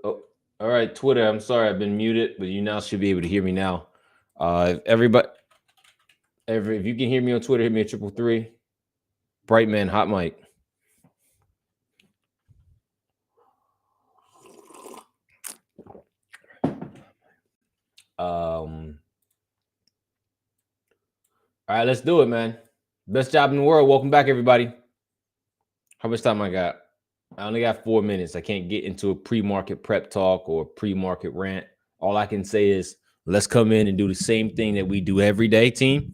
Oh, all right, Twitter. I'm sorry, I've been muted, but you now should be able to hear me now. If you can hear me on Twitter, hit me at 333. Brightman, hot mic. All right, let's do it, man. Best job in the world. Welcome back, everybody. How much time I got? I only got 4 minutes. I can't get into a pre-market prep talk or pre-market rant. All I can say is let's come in and do the same thing that we do every day, team,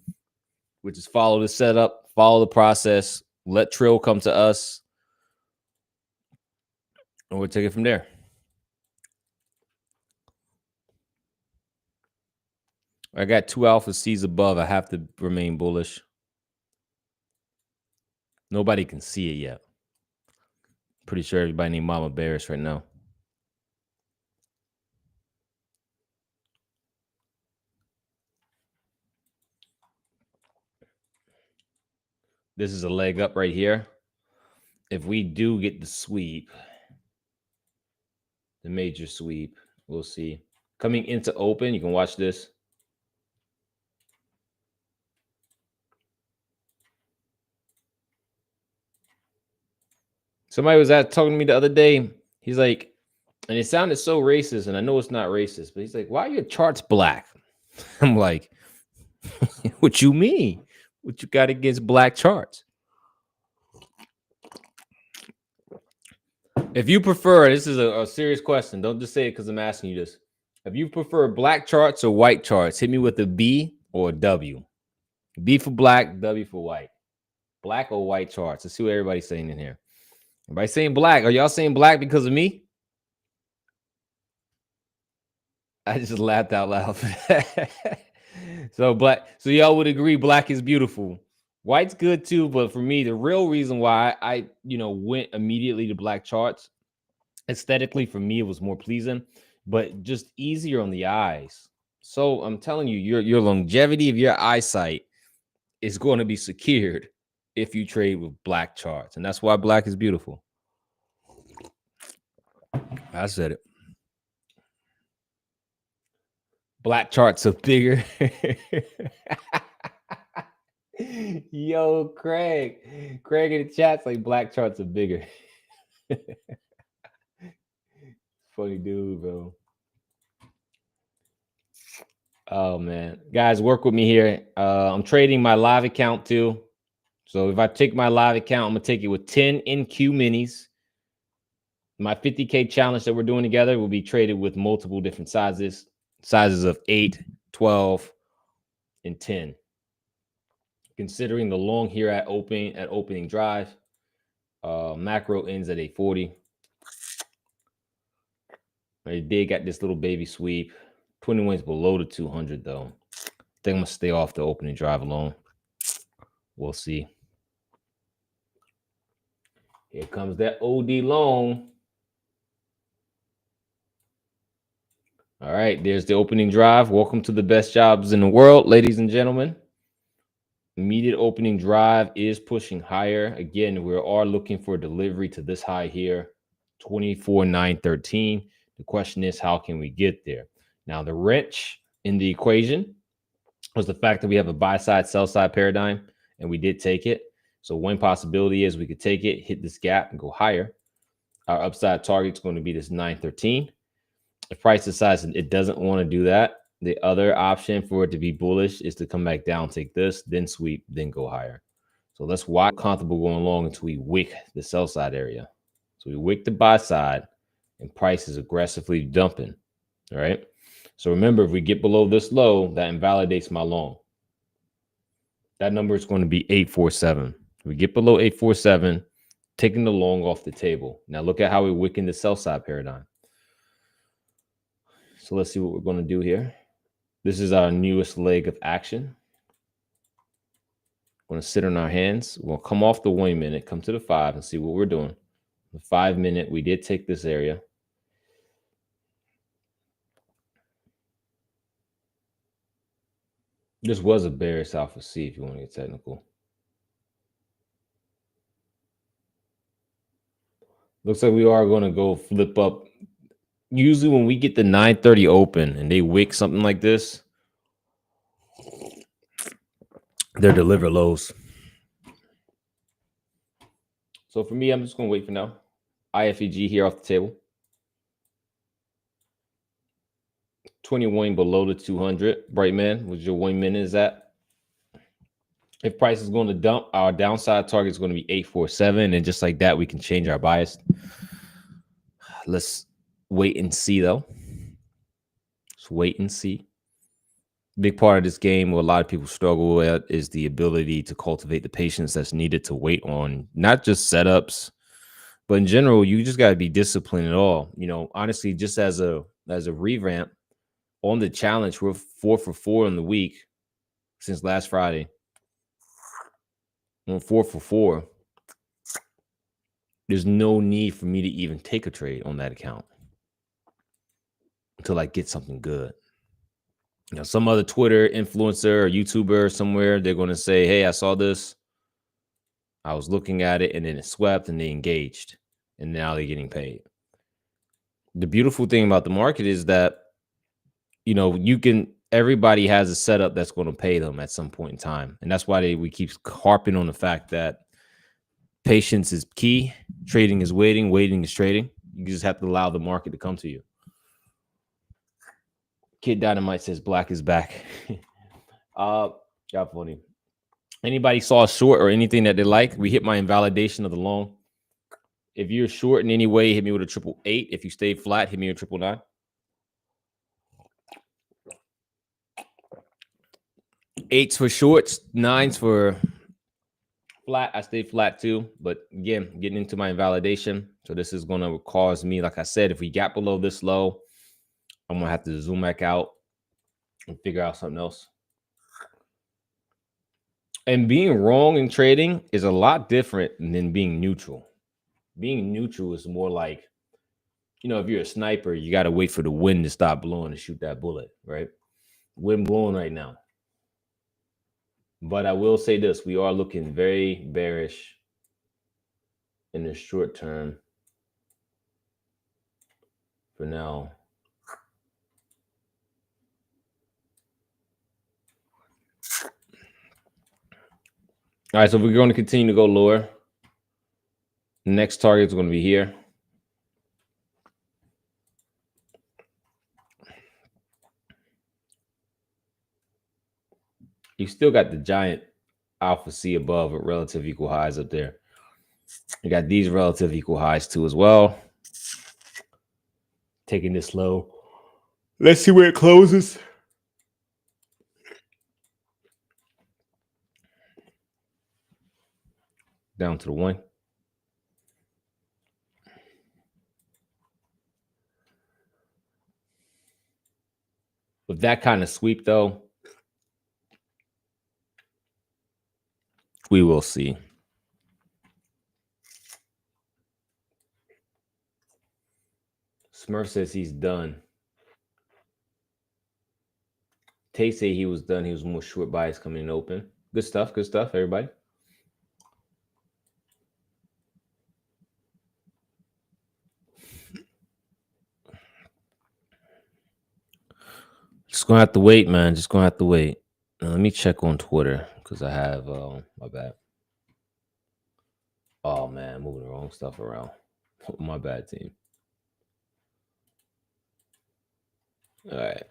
which is follow the setup, follow the process, let Trill come to us, and we'll take it from there. I got 2 alpha C's above. I have to remain bullish. Nobody can see it yet. Pretty sure everybody named Mama bearish right now. This is a leg up right here. If we do get the sweep, the major sweep, we'll see. Coming into open, you can watch this. Somebody was talking to me the other day. He's like, and it sounded so racist, and I know it's not racist, but he's like, why are your charts black? I'm like, what you mean? What you got against black charts? If you prefer, this is a serious question. Don't just say it because I'm asking you this. If you prefer black charts or white charts, hit me with a B or a W. B for black, W for white. Black or white charts. Let's see what everybody's saying in here. Everybody saying black. Are y'all saying black because of me? I just laughed out loud. So black. So y'all would agree black is beautiful. White's good too, but for me, the real reason why I went immediately to black charts, aesthetically for me, it was more pleasing, but just easier on the eyes. So I'm telling you, your longevity of your eyesight is going to be secured if you trade with black charts, and that's why black is beautiful. I said it. Black charts are bigger. Yo, Craig in the chat's like black charts are bigger. Funny dude, bro. Oh man, guys, work with me here. I'm trading my live account too. So if I take my live account, I'm gonna take it with 10 NQ minis. My 50K challenge that we're doing together will be traded with multiple different sizes of 8, 12, and 10. Considering the long here at opening drive, macro ends at 840. I did got this little baby sweep. 21's below the 200 though. I think I'm gonna stay off the opening drive alone. We'll see. Here comes that OD long. All right, there's the opening drive. Welcome to the best jobs in the world, ladies and gentlemen. Immediate opening drive is pushing higher. Again, we are looking for delivery to this high here, 24,913. The question is, how can we get there? Now, the wrench in the equation was the fact that we have a buy side, sell side paradigm, and we did take it. So one possibility is we could take it, hit this gap, and go higher. Our upside target is going to be this 913. If price decides it doesn't want to do that, the other option for it to be bullish is to come back down, take this, then sweep, then go higher. So let's watch comfortable going long until we wick the sell side area. So we wick the buy side and price is aggressively dumping. All right. So remember, if we get below this low, that invalidates my long. That number is going to be 847. If we get below 847, taking the long off the table. Now look at how we wick in the sell side paradigm. So let's see what we're going to do here. This is our newest leg of action. We're going to sit on our hands. We'll come off the 1 minute, come to the 5 and see what we're doing. The 5 minute, we did take this area. This was a bearish alpha C if you want to get technical. Looks like we are going to go flip up Usually when we get the 9:30 open and they wick something like this, they're deliver lows. So for me, I'm just going to wait for now. IFEG here off the table. 21 below the 200. Brightman, what your 1 minute is at? If price is going to dump, our downside target is going to be 847. And just like that, we can change our bias. Let's wait and see, though. Let's wait and see. Big part of this game, what a lot of people struggle with, is the ability to cultivate the patience that's needed to wait on not just setups, but in general, you just got to be disciplined at all. You know, honestly, just as a revamp on the challenge, we're 4 for 4 in the week since last Friday. On 4 for 4. There's no need for me to even take a trade on that account until I get something good. You know, some other Twitter influencer or YouTuber somewhere, they're going to say, hey, I saw this. I was looking at it and then it swept and they engaged and now they're getting paid. The beautiful thing about the market is that, you know, everybody has a setup that's going to pay them at some point in time. And that's why we keep harping on the fact that patience is key. Trading is waiting. Waiting is trading. You just have to allow the market to come to you. Kid Dynamite says black is back. Y'all funny. Anybody saw a short or anything that they like? We hit my invalidation of the long. If you're short in any way, hit me with a 888. If you stay flat, hit me with 999. 8s for shorts, 9s for flat. I stay flat too. But again, getting into my invalidation. So this is going to cause me, like I said, if we gap below this low, I'm going to have to zoom back out and figure out something else. And being wrong in trading is a lot different than being neutral. Being neutral is more like, you know, if you're a sniper, you got to wait for the wind to stop blowing to shoot that bullet, right? Wind blowing right now. But I will say this, we are looking very bearish in the short term for now. All right, so we're going to continue to go lower. The next target is going to be here. You still got the giant alpha C above with relative equal highs up there. You got these relative equal highs too as well. Taking this low. Let's see where it closes. Down to the 1. With that kind of sweep, though, we will see. Smurf says he's done. Tay say he was done. He was more short bias coming in open. Good stuff, everybody. Just gonna have to wait, man. Just gonna have to wait. Now, let me check on Twitter because I have my bad. Oh man, moving the wrong stuff around. My bad, team. All right.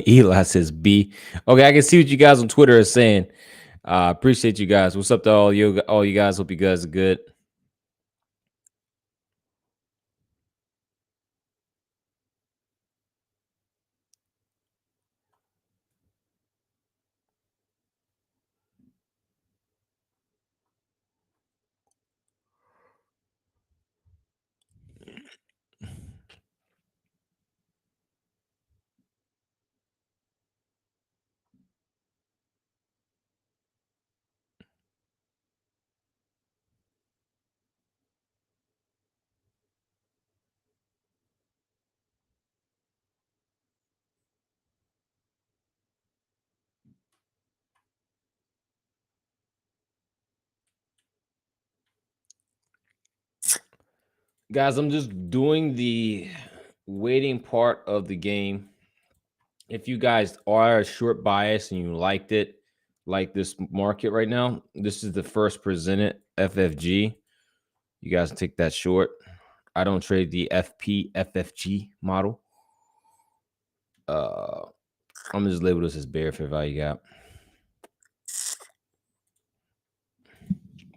Eli says B. Okay, I can see what you guys on Twitter are saying. Appreciate you guys. What's up to all you guys? Hope you guys are good. Guys, I'm just doing the waiting part of the game. If you guys are a short bias and you liked it, like this market right now, this is the first presented FFG. You guys take that short. I don't trade the FFG model. I'm gonna just label this as bear fair value gap.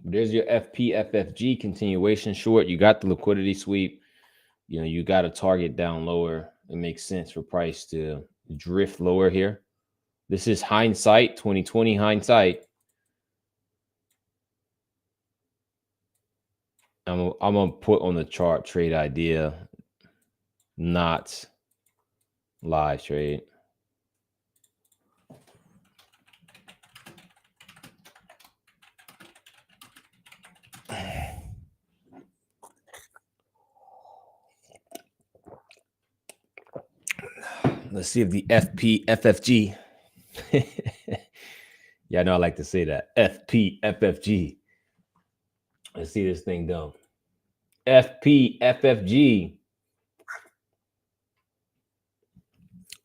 There's your FFG continuation short. You got the liquidity sweep. You know, you got a target down lower. It makes sense for price to drift lower here. This is hindsight, 2020 hindsight. I'm gonna put on the chart trade idea, not live trade. Let's see if the FFG. Yeah, I know I like to say that. FFG. Let's see this thing done. FFG.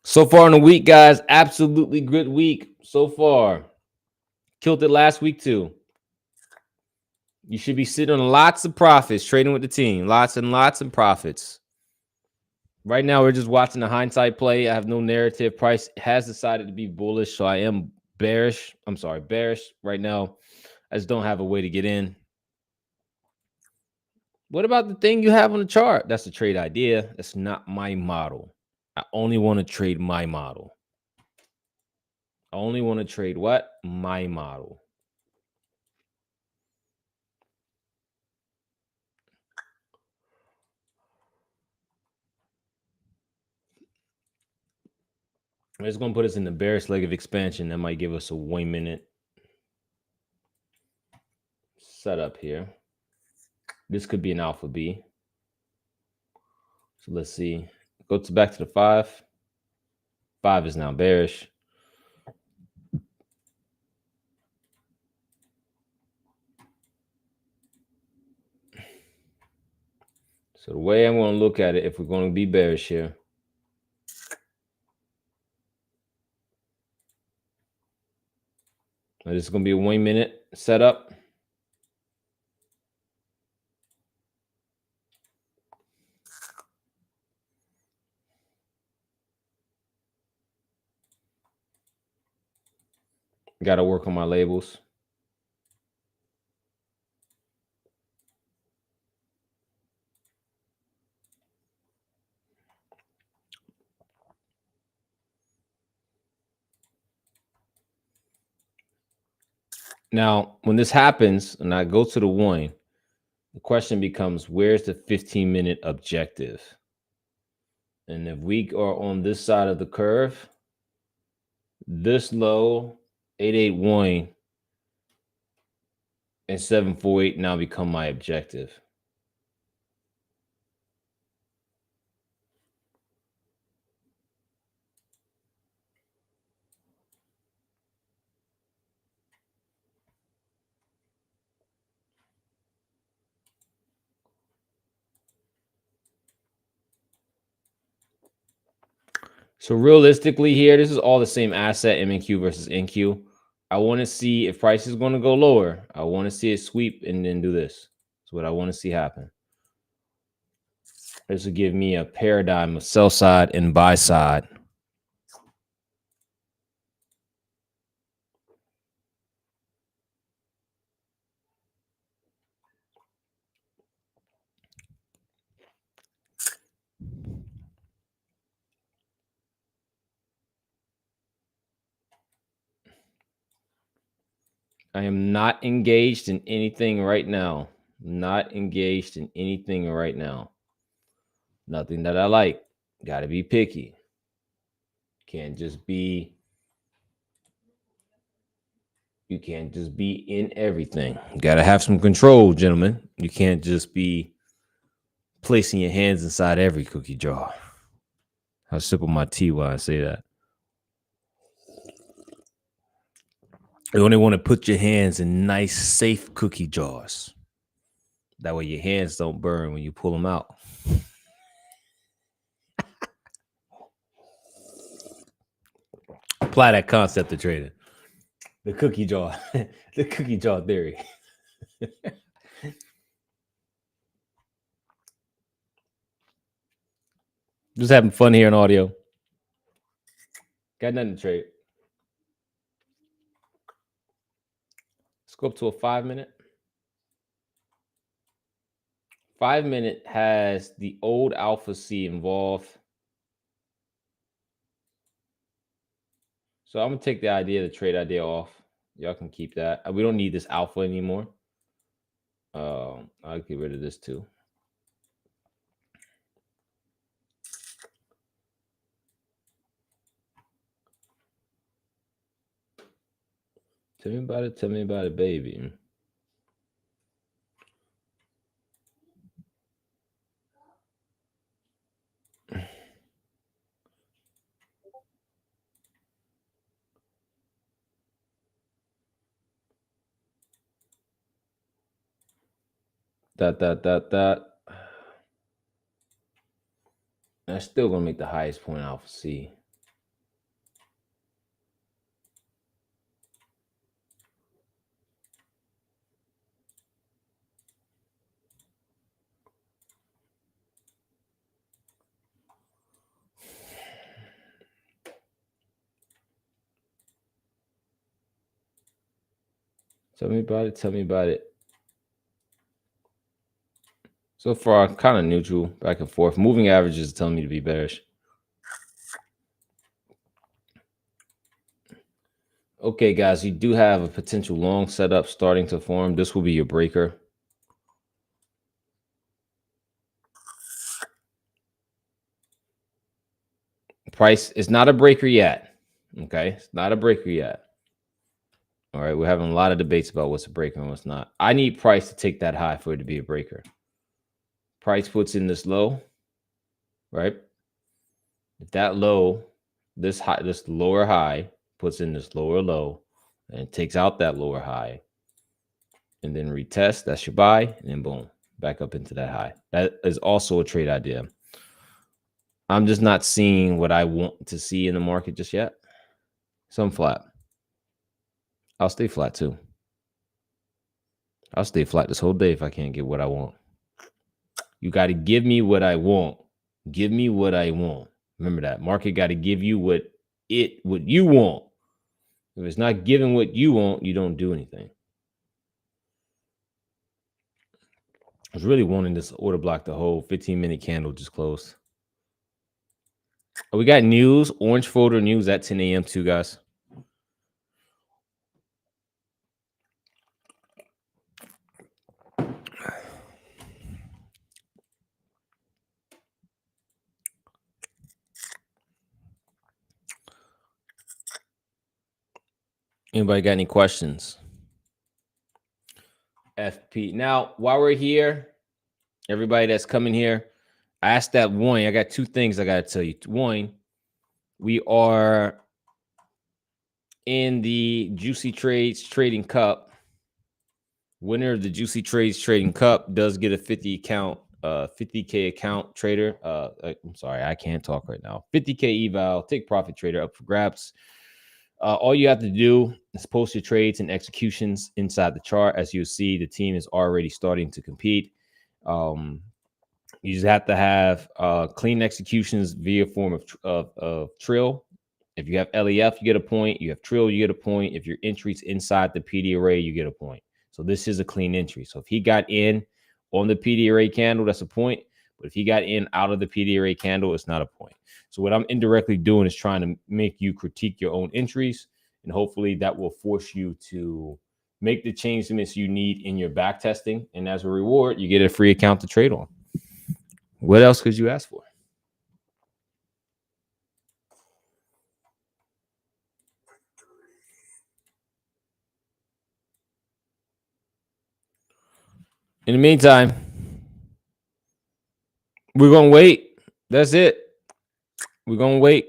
So far in the week, guys, absolutely good week so far. Killed it last week too. You should be sitting on lots of profits trading with the team. Lots and lots of profits. Right now, we're just watching the hindsight play. I have no narrative. Price has decided to be bullish, so I am bearish. I'm sorry, bearish right now. I just don't have a way to get in. What about the thing you have on the chart? That's a trade idea. That's not my model. I only want to trade my model. I only want to trade what? My model. I'm just going to put us in the bearish leg of expansion. That might give us a 1 minute setup here. This could be an alpha B. So let's see. Go back to the 5. 5 is now bearish. So the way I'm going to look at it, if we're going to be bearish here, this is going to be a 1 minute setup. Got to work on my labels. Now, when this happens and I go to the 1, the question becomes, where's the 15-minute objective? And if we are on this side of the curve, this low, 881 and 748 now become my objective. So realistically here, this is all the same asset, MNQ versus NQ. I want to see if price is going to go lower. I want to see it sweep and then do this. That's what I want to see happen. This will give me a paradigm of sell side and buy side. I am not engaged in anything right now. Not engaged in anything right now. Nothing that I like. Got to be picky. Can't just be. You can't just be in everything. You got to have some control, gentlemen. You can't just be placing your hands inside every cookie jar. I'll sip on my tea while I say that. You only want to put your hands in nice, safe cookie jars. That way your hands don't burn when you pull them out. Apply that concept to trading. The cookie jar, the cookie jar theory. Just having fun here in audio. Got nothing to trade. Let's go up to a 5 minute. 5 minute has the old Alpha C involved. So I'm gonna take the idea, the trade idea off. Y'all can keep that. We don't need this alpha anymore. I'll get rid of this too. Tell me about it. Tell me about it, baby. That. That's still gonna make the highest point Alpha C. Tell me about it. Tell me about it. So far, kind of neutral, back and forth. Moving averages telling me to be bearish. Okay, guys, you do have a potential long setup starting to form. This will be your breaker. Price is not a breaker yet. Okay, it's not a breaker yet. All right, we're having a lot of debates about what's a breaker and what's not. I need price to take that high for it to be a breaker. Price puts in this low, right? If that low, this high, this lower high puts in this lower low and takes out that lower high and then retest, that's your buy, and then boom, back up into that high. That is also a trade idea. I'm just not seeing what I want to see in the market just yet. So I'm flat. I'll stay flat too. I'll stay flat this whole day if I can't get what I want. You got to give me what I want. Give me what I want. Remember that. Market got to give you what you want. If it's not giving what you want, you don't do anything. I was really wanting this order block to hold. 15-minute candle just closed. We got news, orange folder news at 10 a.m. too, guys. Anybody got any questions? FP. Now, while we're here, everybody that's coming here, I asked that one. I got two things I got to tell you. One, we are in the Juicy Trades Trading Cup. Winner of the Juicy Trades Trading Cup does get a 50K account trader. I'm sorry, I can't talk right now. 50K eval, take profit trader up for grabs. All you have to do is post your trades and executions inside the chart. As you see, the team is already starting to compete. You just have to have clean executions via form of Trill. If you have LEF, you get a point. You have Trill, you get a point. If your entry's inside the PD array, you get a point. So this is a clean entry. So if he got in on the PD array candle, that's a point. But if he got in out of the PD array candle, it's not a point. So what I'm indirectly doing is trying to make you critique your own entries. And hopefully that will force you to make the changements you need in your back testing. And as a reward, you get a free account to trade on. What else could you ask for? In the meantime, we're going to wait. That's it. We're going to wait.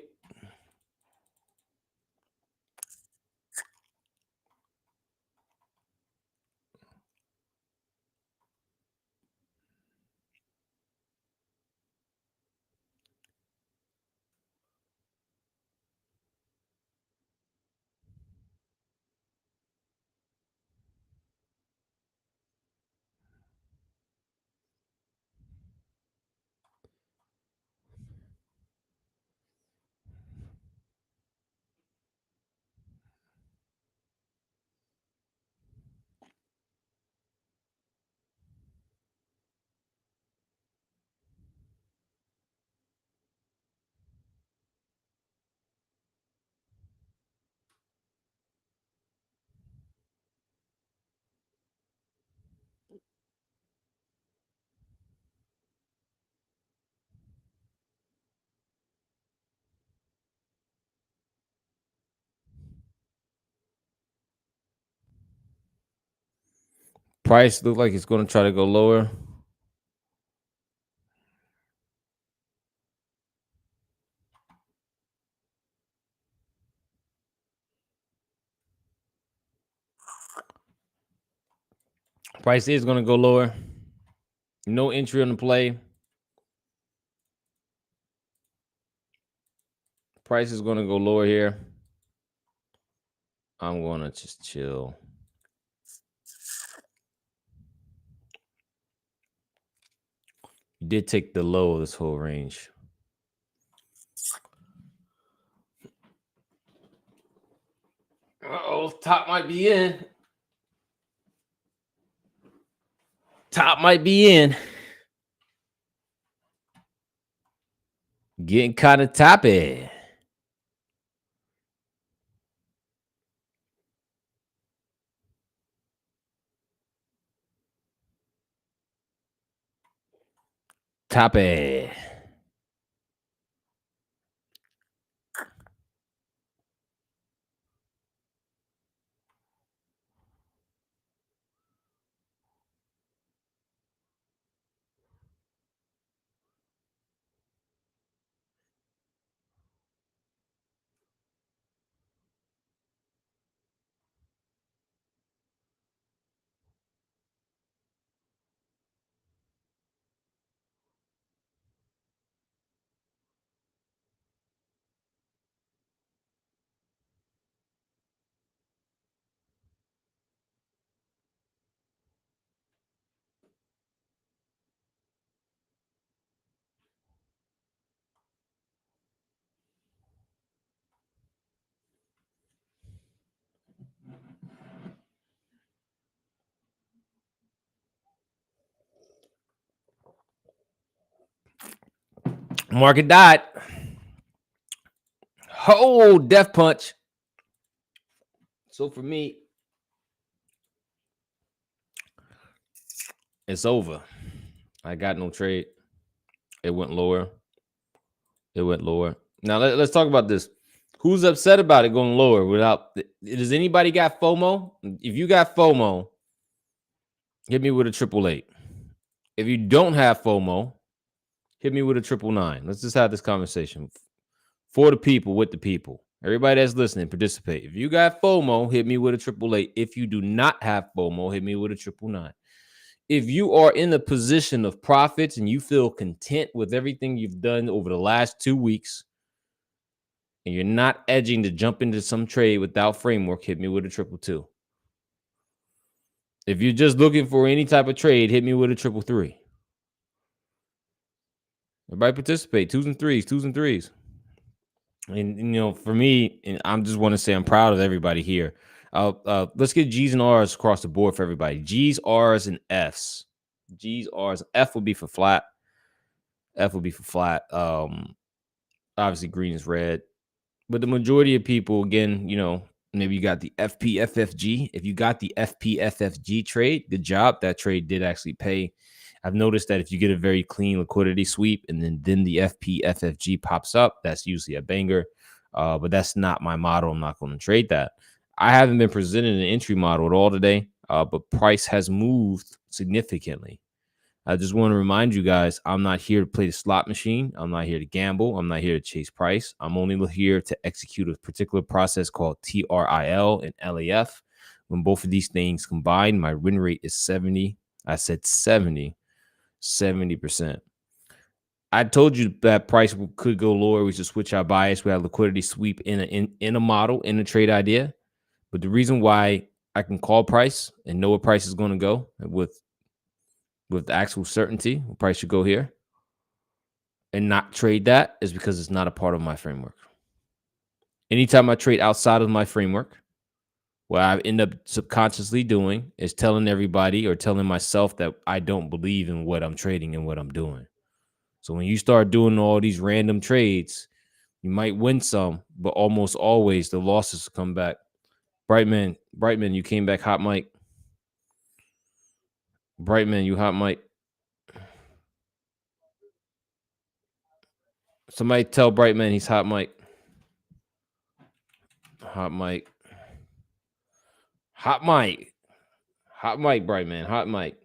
Price look like it's going to try to go lower. Price is going to go lower. No entry on the play. Price is going to go lower here. I'm going to just chill. You did take the low of this whole range. Uh-oh, top might be in. Top might be in. Getting kind of toppy. Toppy. Market died. Oh, death punch. So for me, it's over. I got no trade. It went lower. It went lower. Now let's talk about this. Who's upset about it going lower without? Does anybody got FOMO? If you got FOMO, hit me with a 888. If you don't have FOMO, hit me with a 999. Let's just have this conversation for the people, with the people. Everybody that's listening, participate. If you got FOMO, hit me with a 888. If you do not have FOMO, hit me with a 999. If you are in the position of profits and you feel content with everything you've done over the last 2 weeks, and you're not edging to jump into some trade without framework, hit me with a 222. If you're just looking for any type of trade, hit me with a 333. Everybody participate. Twos and threes. And for me, and I just want to say I'm proud of everybody here. Let's get G's and R's across the board for everybody. G's, R's, and F's. G's, R's. F will be for flat. F will be for flat. Obviously green is red. But the majority of people, again, maybe you got the FPFFG. If you got the FPFFG trade, good job. That trade did actually pay. I've noticed that if you get a very clean liquidity sweep and then the FPFFG pops up, that's usually a banger. But that's not my model. I'm not going to trade that. I haven't been presented an entry model at all today, but price has moved significantly. I just want to remind you guys, I'm not here to play the slot machine. I'm not here to gamble. I'm not here to chase price. I'm only here to execute a particular process called TRIL and LAF. When both of these things combine, my win rate is 70. I said 70%. I told you that price could go lower. We should switch our bias. We have liquidity sweep in a model, in a trade idea. But the reason why I can call price and know where price is going to go with actual certainty, what price should go here, and not trade that is because it's not a part of my framework. Anytime I trade outside of my framework, what I end up subconsciously doing is telling everybody or telling myself that I don't believe in what I'm trading and what I'm doing. So when you start doing all these random trades, you might win some, but almost always the losses come back. Brightman, you came back hot mic. Brightman, you hot mic. Somebody tell Brightman he's hot mic. Hot mic. Hot mic. Hot mic, bright man. Hot mic.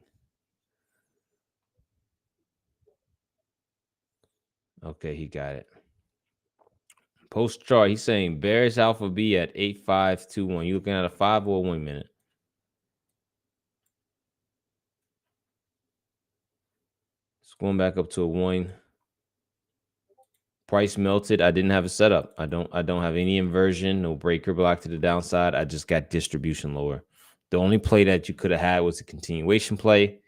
Okay, he got it. Post chart. He's saying Bears Alpha B at 8521. You looking at a 5 or a 1 minute? It's going back up to a 1. Price melted. I didn't have a setup. I don't have any inversion, no breaker block to the downside. I just got distribution lower. The only play that you could have had was a continuation play.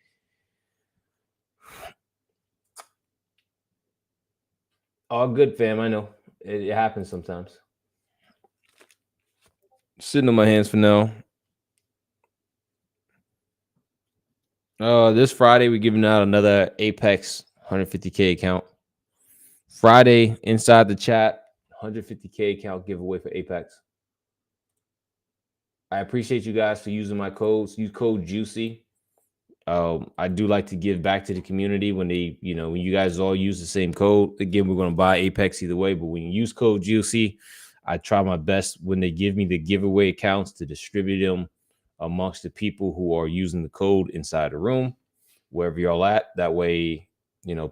All good, fam. I know. It happens sometimes. Sitting on my hands for now. This Friday, we're giving out another Apex 150K account. Friday, inside the chat, 150K account giveaway for Apex. I appreciate you guys for using my codes. Use code JUICY. I do like to give back to the community when they, when you guys all use the same code. Again, we're going to buy Apex either way, but when you use code JUICY, I try my best when they give me the giveaway accounts to distribute them amongst the people who are using the code inside the room, wherever y'all at. That way,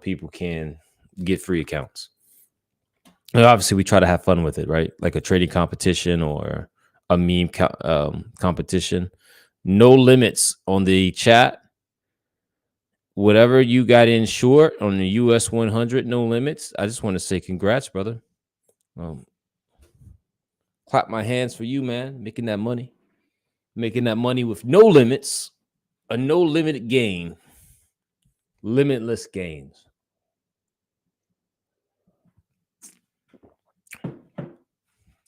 people can get free accounts. And obviously, we try to have fun with it, right? Like a trading competition or a meme competition. No limits on the chat. Whatever you got in short on the US 100, no limits. I just want to say congrats, brother. Clap my hands for you, man. Making that money with no limits, a no limit gain, limitless gains.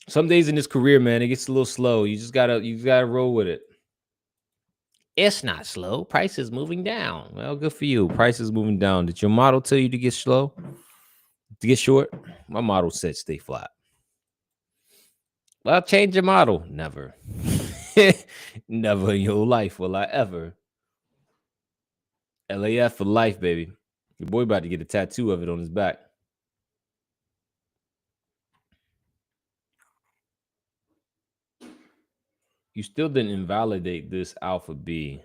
Some days in this career, man, it gets a little slow. You gotta roll with it. It's not slow. Price is moving down. Well, good for you. Price is moving down. Did your model tell you to get slow? To get short? My model said stay flat. Well, change your model. Never. Never in your life will I ever. LAF for life, baby. Your boy about to get a tattoo of it on his back. You still didn't invalidate this Alpha B.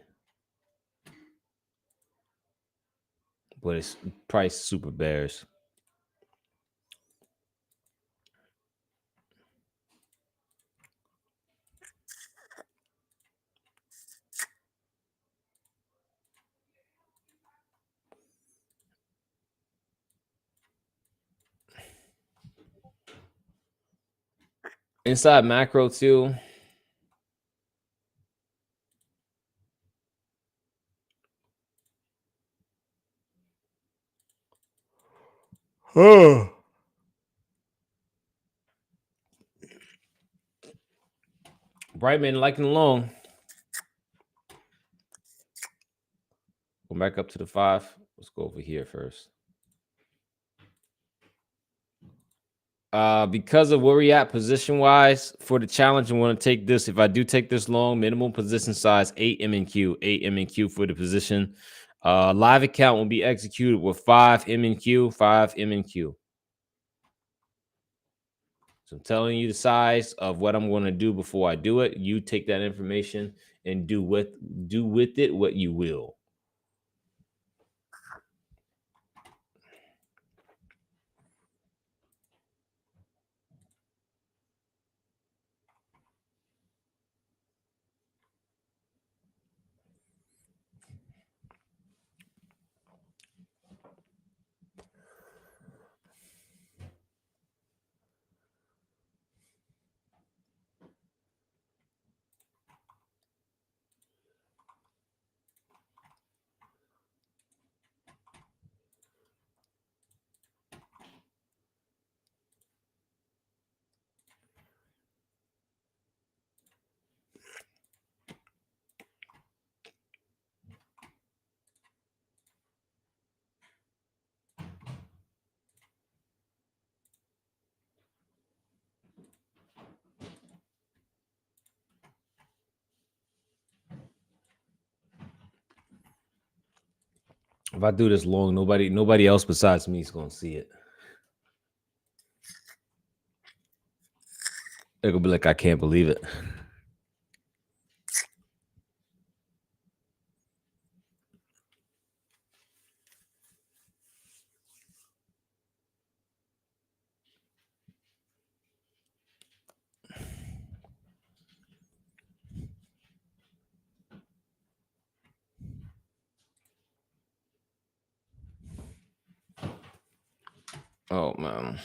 But it's price super bears. Inside macro too. Oh. Brightman liking along. Go back up to the 5. Let's go over here first. Because of where we at position wise for the challenge, I want to take this. If I do take this long, minimum position size 8 MNQ, 8 MNQ for the position. Live account will be executed with 5 MNQ, 5 MNQ. So I'm telling you the size of what I'm going to do before I do it. You take that information and do with it what you will. If I do this long, nobody else besides me is going to see it. They're going to be like, I can't believe it. Oh man.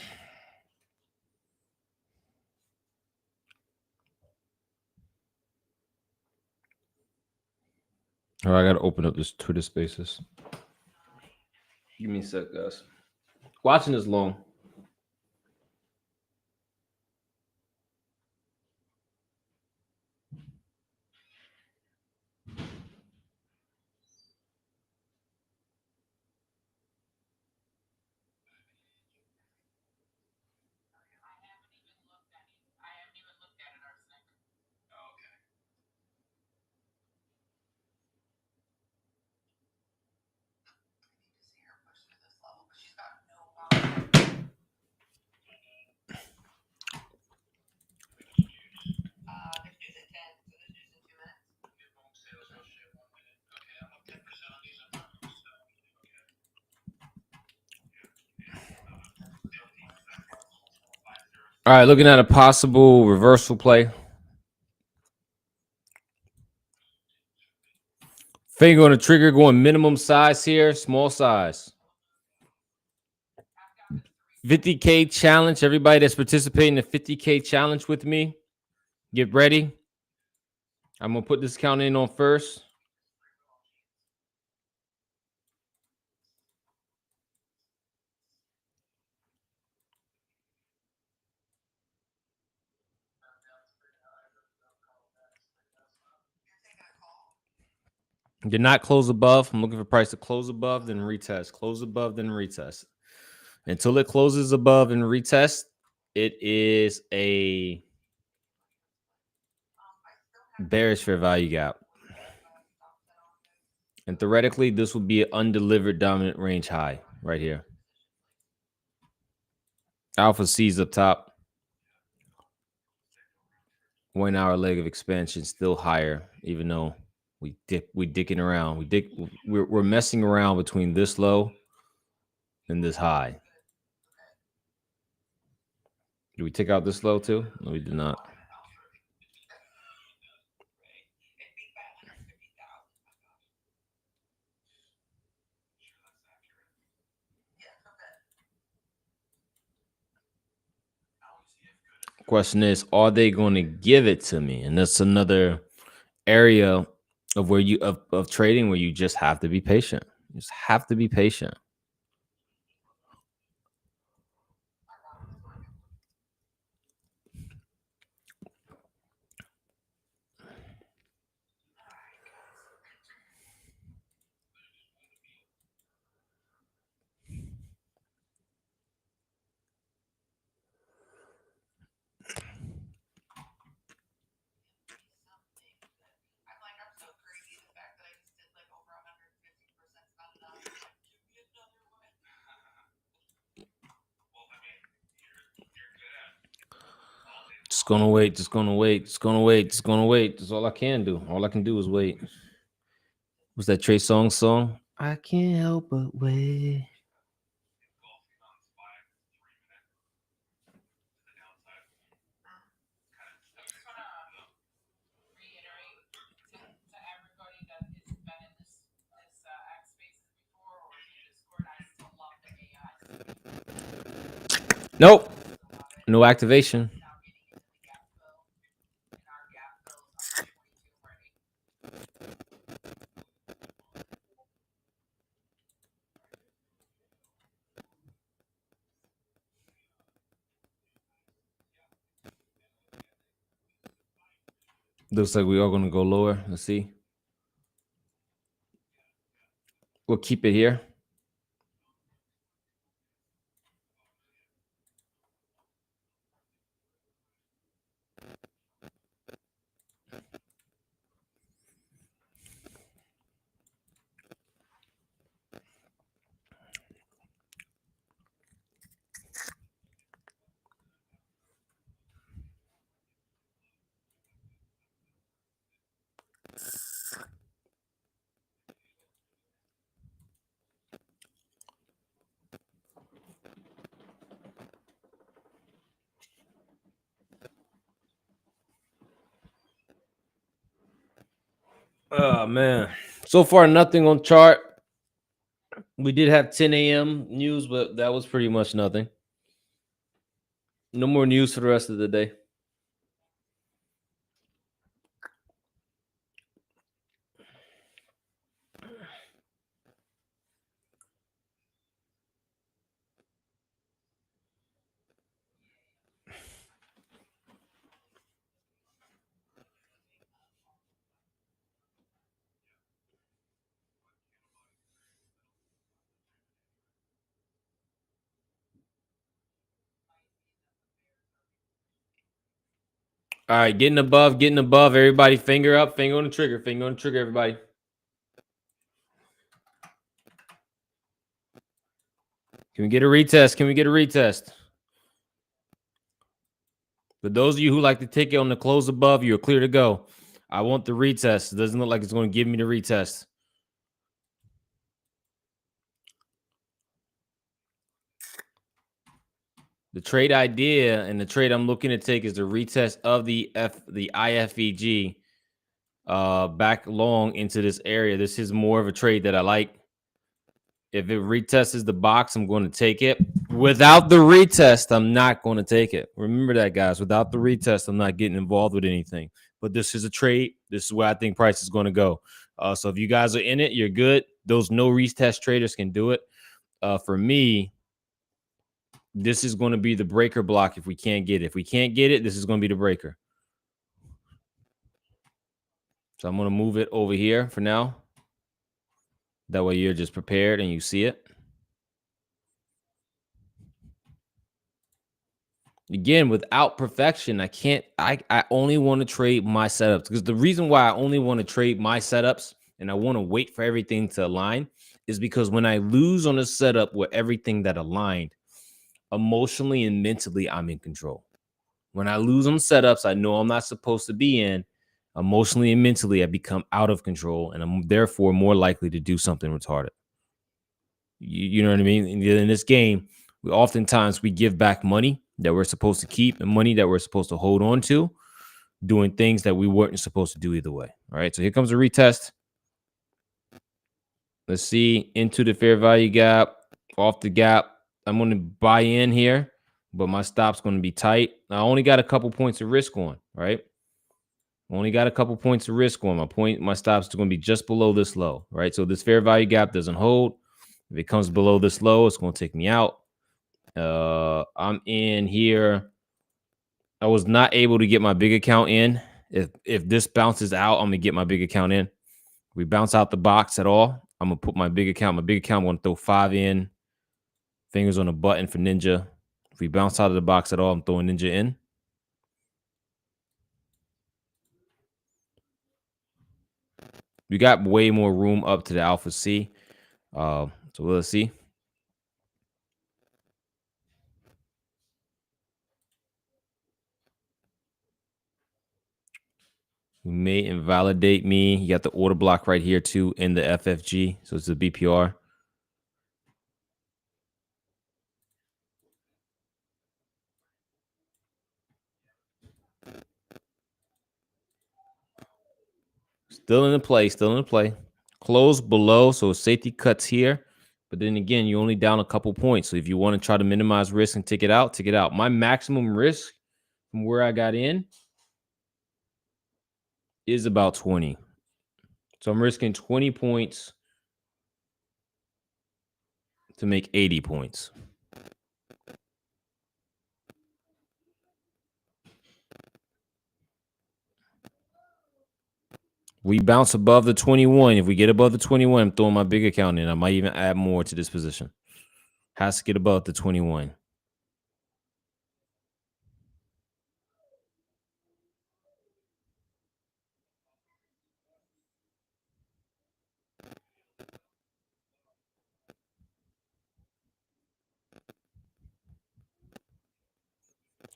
All right, I gotta open up this Twitter Spaces. Give me a sec, guys. Watching this long. All right, looking at a possible reversal play. Finger on the trigger, going minimum size here, small size. 50K challenge. Everybody that's participating in the 50K challenge with me, get ready. I'm gonna put this count in on first. Did not close above. I'm looking for price to close above, then retest. Close above, then retest. Until it closes above and retest, it is a bearish fair value gap. And theoretically, this would be an undelivered dominant range high right here. Alpha C's up top. 1 hour leg of expansion still higher, even though we dicking around. We're messing around between this low and this high. Did we take out this low too? No, we did not. Question is, are they going to give it to me? And that's another area of where you of trading where you just have to be patient. You just have to be patient. Just gonna wait. Just gonna wait. Just gonna wait. Just gonna wait. That's all I can do. All I can do is wait. Was that Trey Songz song? I can't help but wait. Nope. No activation. Looks like we are going to go lower. Let's see. We'll keep it here. Oh, man. So far, nothing on chart. We did have 10 a.m. news, but that was pretty much nothing. No more news for the rest of the day. All right, getting above. Everybody, finger up, finger on the trigger, everybody. Can we get a retest? For those of you who like the ticket on the close above, you're clear to go. I want the retest. It doesn't look like it's going to give me the retest. The trade idea and the trade I'm looking to take is the retest of the IFEG back long into this area. This is more of a trade that I like. If it retests the box, I'm going to take it. Without the retest, I'm not going to take it. Remember that, guys. Without the retest, I'm not getting involved with anything. But this is a trade. This is where I think price is going to go. So if you guys are in it, you're good. Those no retest traders can do it. For me, this is going to be the breaker block if we can't get it. If we can't get it, this is going to be the breaker. So I'm going to move it over here for now. That way you're just prepared and you see it. Again, without perfection, I only want to trade my setups, because the reason why I only want to trade my setups and I want to wait for everything to align is because when I lose on a setup where everything that aligned, emotionally and mentally, I'm in control. When I lose on setups I know I'm not supposed to be in, emotionally and mentally, I become out of control and I'm therefore more likely to do something retarded. You know what I mean? In this game, we give back money that we're supposed to keep and money that we're supposed to hold on to, doing things that we weren't supposed to do either way. All right, so here comes a retest. Let's see, into the fair value gap, off the gap. I'm going to buy in here, but my stop's going to be tight. I only got a couple points of risk on, right? Only got a couple points of risk on. My stop's going to be just below this low, right? So this fair value gap doesn't hold. If it comes below this low, it's going to take me out. I'm in here. I was not able to get my big account in. If this bounces out, I'm gonna get my big account in. If we bounce out the box at all, I'm gonna put my big account. I'm gonna throw 5 in. Fingers on the button for Ninja. If we bounce out of the box at all, I'm throwing Ninja in. We got way more room up to the Alpha C. So let's see. We may invalidate me. You got the order block right here too in the FFG. So it's the BPR. Still in the play. Close below, so safety cuts here. But then again, you're only down a couple points. So if you want to try to minimize risk and take it out, My maximum risk from where I got in is about 20. So I'm risking 20 points to make 80 points. We bounce above the 21. If we get above the 21, I'm throwing my big account in. I might even add more to this position. Has to get above the 21.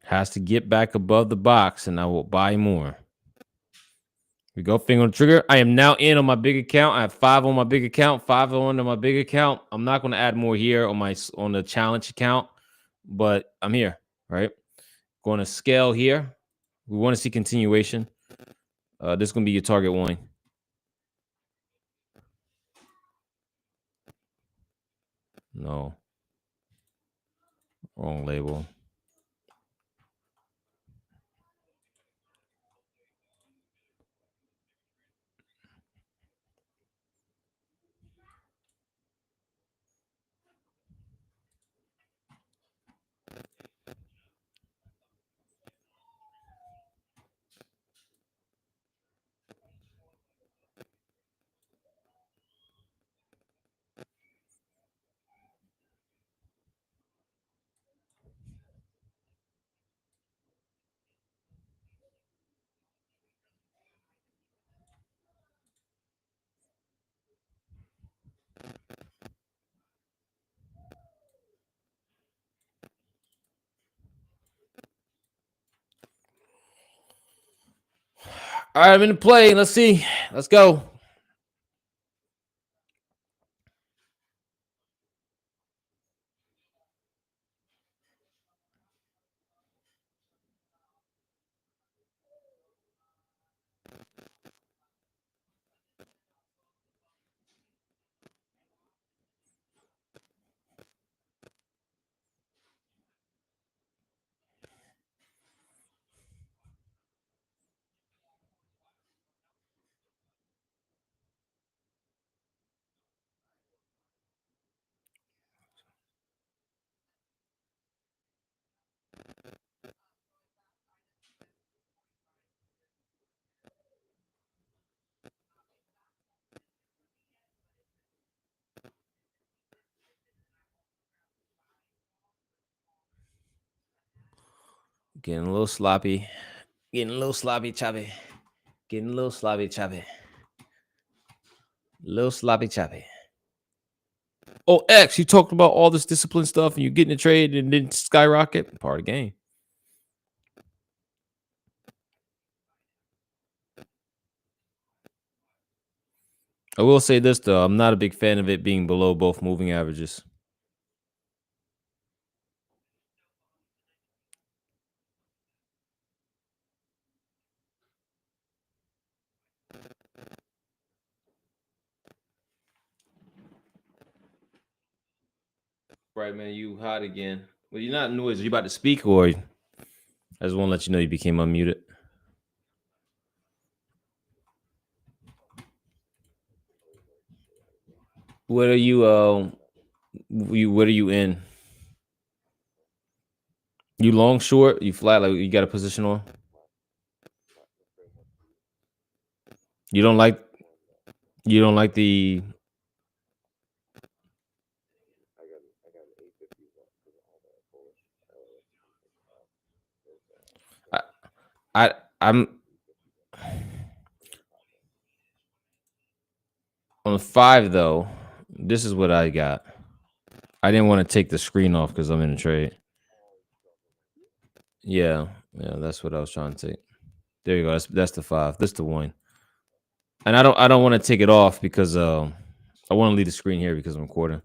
Has to get back above the box, and I will buy more. We go, finger on the trigger. I am now in on my big account. I have 5 on my big account, 5 on my big account. I'm not going to add more here on the challenge account, but I'm here, right? Going to scale here. We want to see continuation. This is going to be your target one. No. Wrong label. All right, I'm in the play. Let's see. Let's go. Getting a little sloppy. Getting a little sloppy choppy. Getting a little sloppy choppy. Little sloppy choppy. Oh, X, you talked about all this discipline stuff and you getting a trade and then skyrocket. Part of the game. I will say this though, I'm not a big fan of it being below both moving averages. Right, man, you hot again. Well, you're not noise. Are you about to speak or I just want to let you know you became unmuted? What are you what are you in? You long, short, you flat, like you got a position on? You don't like the I, I'm on 5 though. This is what I got. I didn't want to take the screen off because I'm in a trade. Yeah, that's what I was trying to take. There you go. That's the 5. That's the 1. And I don't want to take it off because I want to leave the screen here because I'm recording.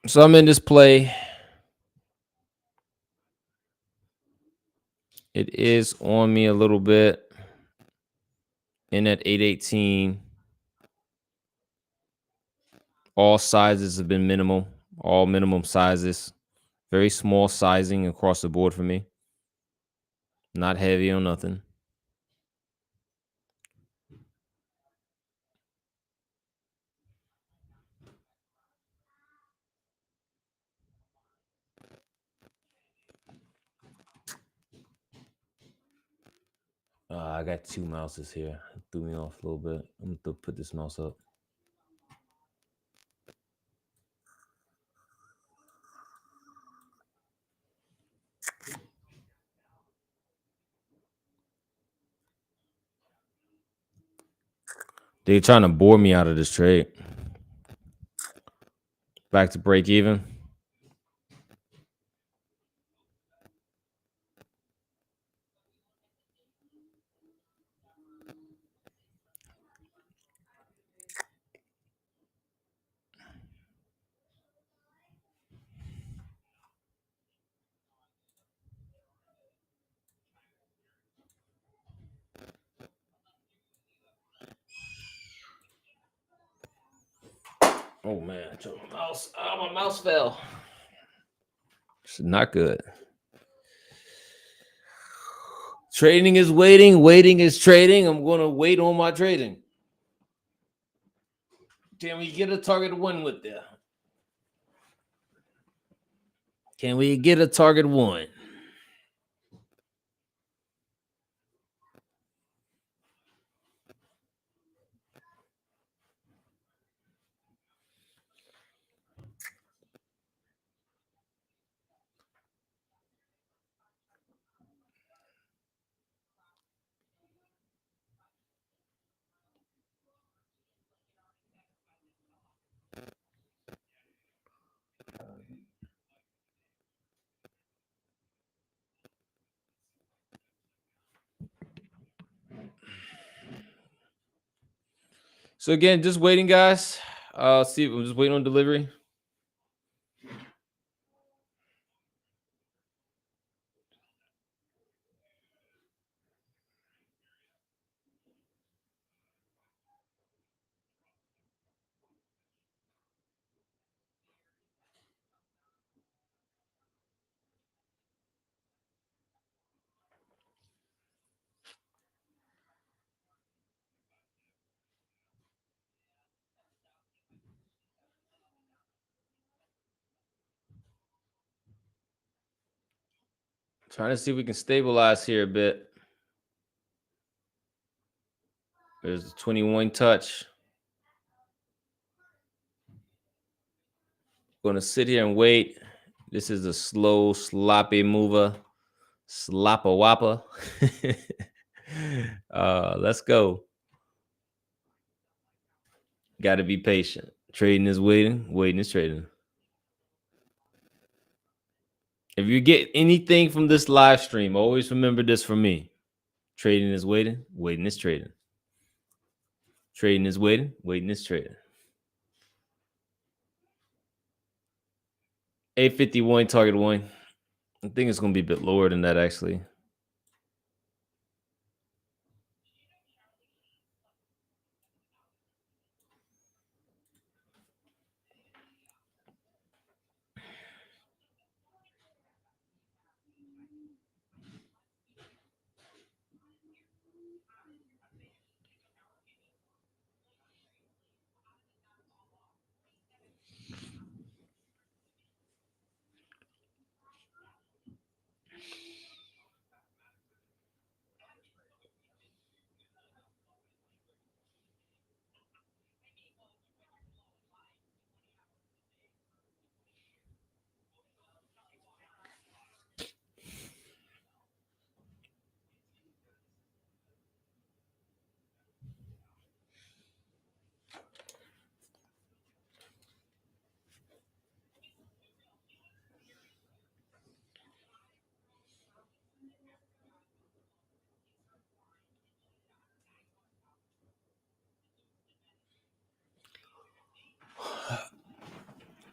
So I'm in this play. It is on me a little bit. In at 818. All sizes have been minimal. All minimum sizes. Very small sizing across the board for me. Not heavy on nothing. I got 2 mouses here. It threw me off a little bit. I'm gonna put this mouse up. They're trying to bore me out of this trade. Back to break even. Oh man, my mouse fell. It's not good. Trading is waiting. Waiting is trading. I'm going to wait on my trading. Can we get a target one with there? Can we get a target one? So again, just waiting, guys. See, I'm just waiting on delivery. Trying to see if we can stabilize here a bit. There's the 21 touch. Going to sit here and wait. This is a slow, sloppy mover. Slappa wappa. Let's go. Got to be patient. Trading is waiting. Waiting is trading. If you get anything from this live stream, always remember this from me. Trading is waiting. Waiting is trading. Trading is waiting. Waiting is trading. 851 target one. I think it's going to be a bit lower than that, actually.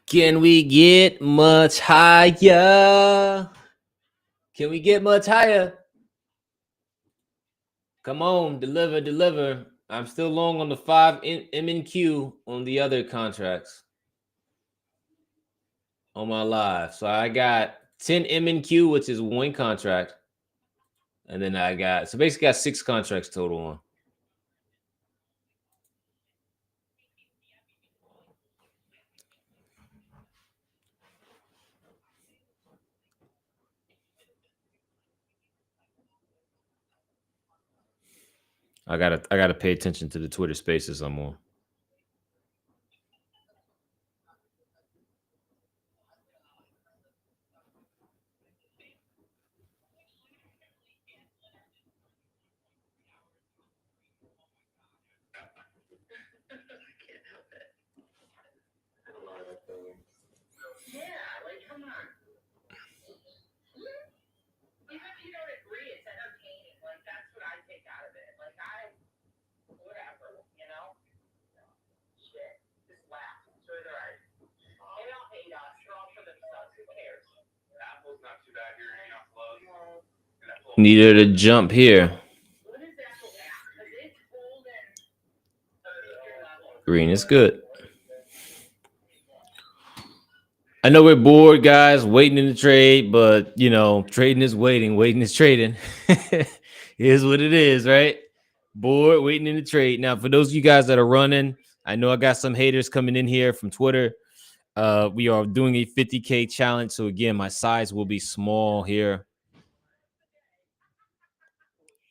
Can we get much higher? Can we get much higher? Come on, deliver, deliver. I'm still long on the 5 MNQ on the other contracts on my live. So I got 10 MNQ, which is one contract. And then I got, so basically got 6 contracts total on. I gotta pay attention to the Twitter spaces I'm on. Needed to jump here. Green is good. I know we're bored, guys, waiting in the trade, but you know, trading is waiting, waiting is trading. Here's what it is, right? Bored, waiting in the trade. Now, for those of you guys that are running, I know I got some haters coming in here from Twitter. We are doing a 50K challenge. So again, my size will be small here.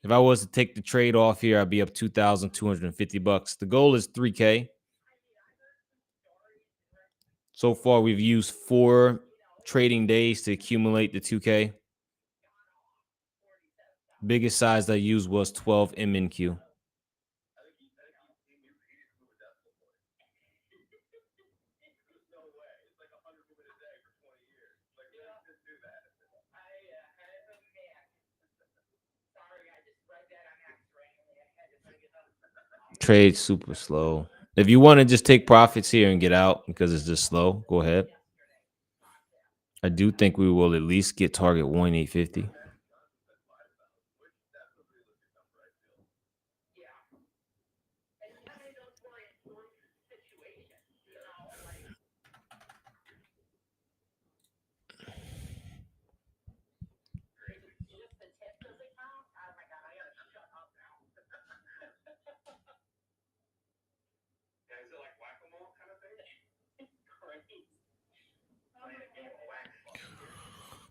If I was to take the trade off here, I'd be up $2,250. The goal is 3K. So far, we've used 4 trading days to accumulate the 2K. Biggest size I used was 12 MNQ. Trade super slow. If you want to just take profits here and get out because it's just slow, go ahead. I do think we will at least get target 1,850.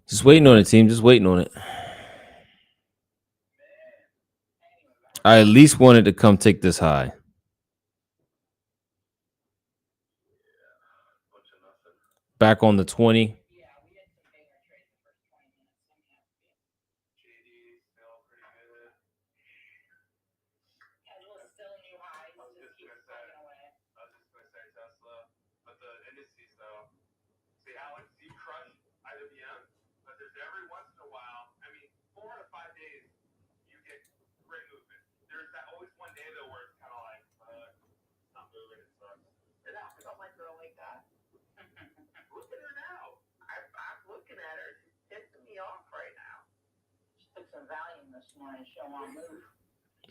Just waiting on it, team. Just waiting on it. I at least wanted to come take this high. Back on the 20.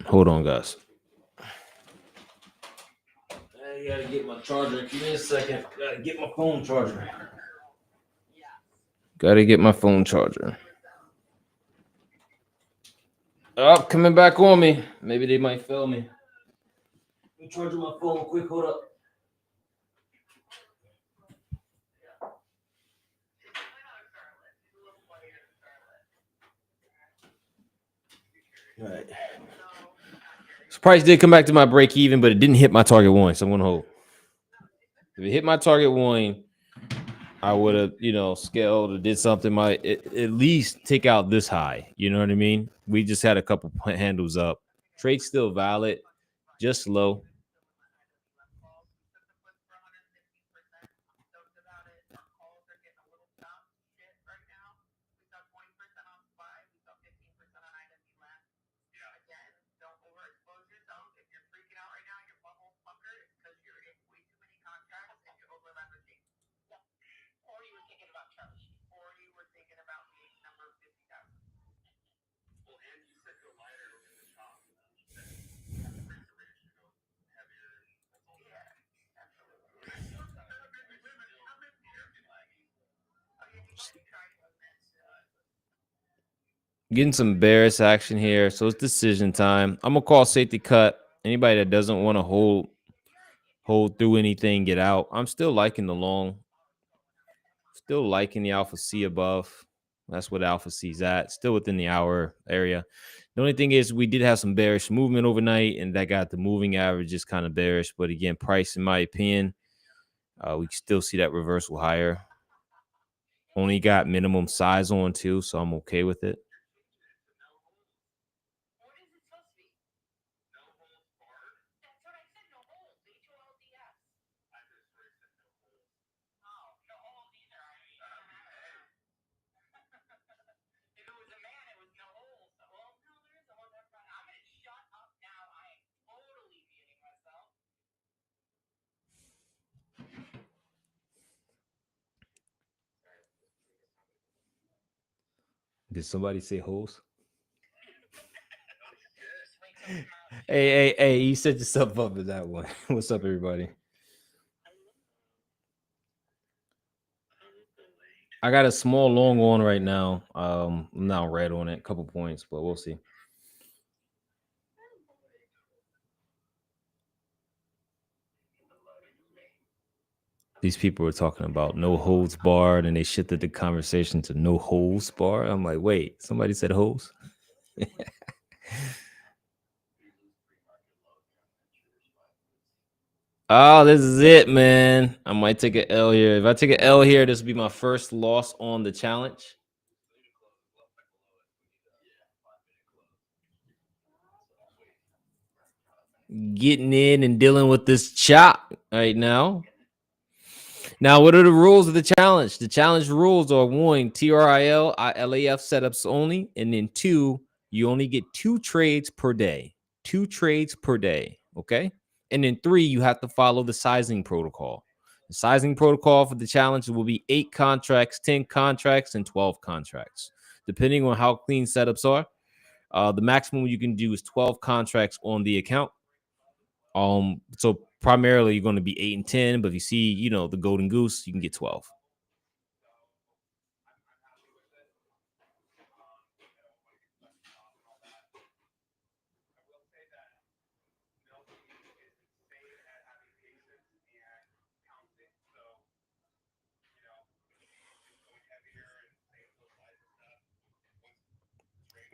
Hold on, guys. I gotta get my charger. Give me a second. Gotta get my phone charger. Gotta get my phone charger. Oh, coming back on me. Maybe they might fail me. Let me charge my phone quick. Hold up. All right. So price did come back to my break even, but it didn't hit my target 1, so I'm gonna hold. If it hit my target 1, I would have, scaled or did something. At least take out this high. You know what I mean? We just had a couple handles up. Trade still valid, just low. Getting some bearish action here, so it's decision time. I'm gonna call safety cut. Anybody that doesn't want to hold through anything, get out. I'm still liking the long. Still liking the alpha C above. That's what alpha C's at. Still within the hour area. The only thing is we did have some bearish movement overnight, and that got the moving averages kind of bearish. But again, price, in my opinion, we still see that reversal higher. Only got minimum size on too, so I'm okay with it. Did somebody say holes? Hey, you set yourself up with that one. What's up, everybody? I got a small long on right now. I'm now red on it, a couple points, but we'll see. These people were talking about no holds barred, and they shifted the conversation to no holds barred. I'm like, wait, somebody said holes? Oh, this is it, man. I might take an L here. If I take an L here, this will be my first loss on the challenge. Getting in and dealing with this chop right now. Now, what are the rules of the challenge? The challenge rules are one, TRIL, LAF setups only. And then two, you only get 2 trades per day. 2 trades per day. Okay. And then 3, you have to follow the sizing protocol. The sizing protocol for the challenge will be 8 contracts, 10 contracts, and 12 contracts, depending on how clean setups are. The maximum you can do is 12 contracts on the account. So primarily you're going to be 8 and 10, but if you see, the golden goose, you can get 12.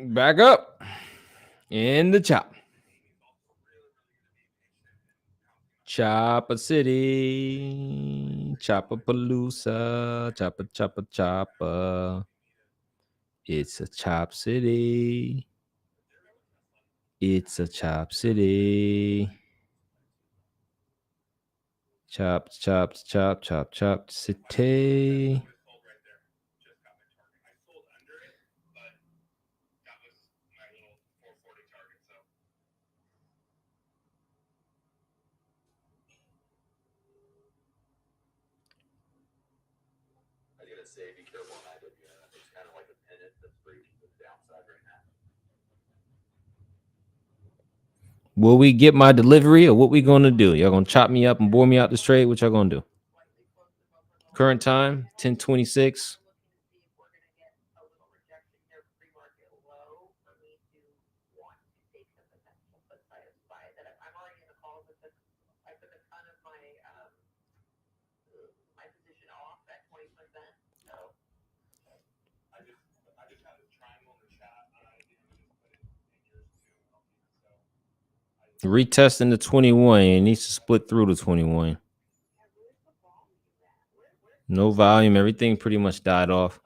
Back up in the chop. Chopper City, Chopper Palooza, Chopper, Chopper, Chopper. It's a chop city. It's a chop city. Chop, chop, chop, chop, chop city. Will we get my delivery, or what we gonna do? Y'all gonna chop me up and bore me out the trade? What y'all gonna do? Current time 10:26. Retesting the 21. It needs to split through the 21. No volume. Everything pretty much died off.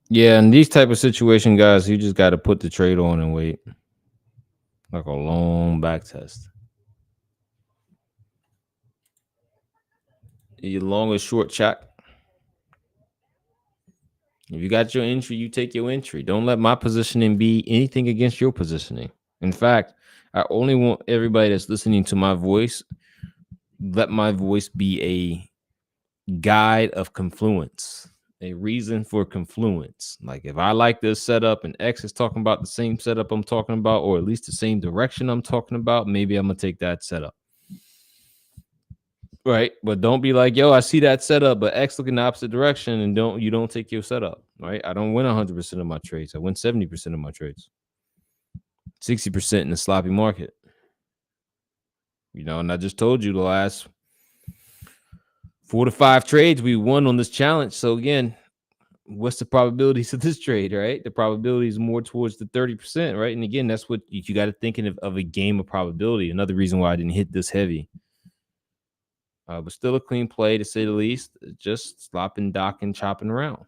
Yeah, in these type of situation, guys, you just got to put the trade on and wait, like a long back test. Your long or short check. If you got your entry, you take your entry. Don't let my positioning be anything against your positioning. In fact, I only want everybody that's listening to my voice, let my voice be a guide of confluence, a reason for confluence. Like if I like this setup and X is talking about the same setup I'm talking about, or at least the same direction I'm talking about, maybe I'm gonna take that setup. Right. But don't be like, yo, I see that setup, but X looking the opposite direction, and you don't take your setup. Right. I don't win 100% of my trades. I win 70% of my trades. 60% in the sloppy market. And I just told you the last 4 to 5 trades we won on this challenge. So again, what's the probabilities of this trade, right? The probability is more towards the 30%, right? And again, that's what you got to think of a game of probability. Another reason why I didn't hit this heavy. But still a clean play to say the least. Just slopping, docking, chopping around.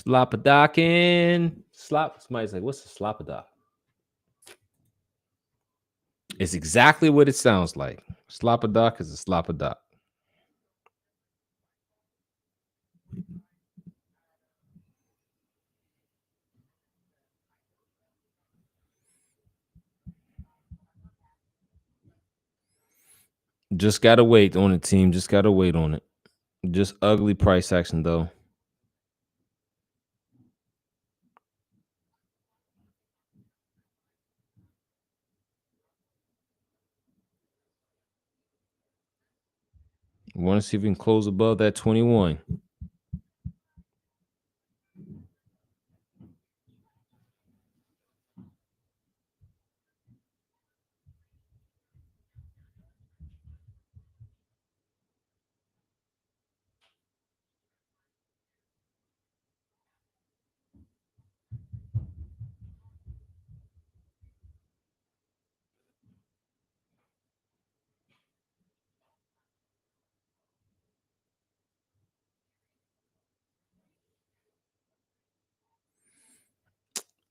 Slopadocking. Somebody's like, what's a slopadoc? It's exactly what it sounds like. Slopadoc is a slopadoc. Just gotta wait on it, team. Just gotta wait on it. Just ugly price action though. Want to see if we can close above that 21.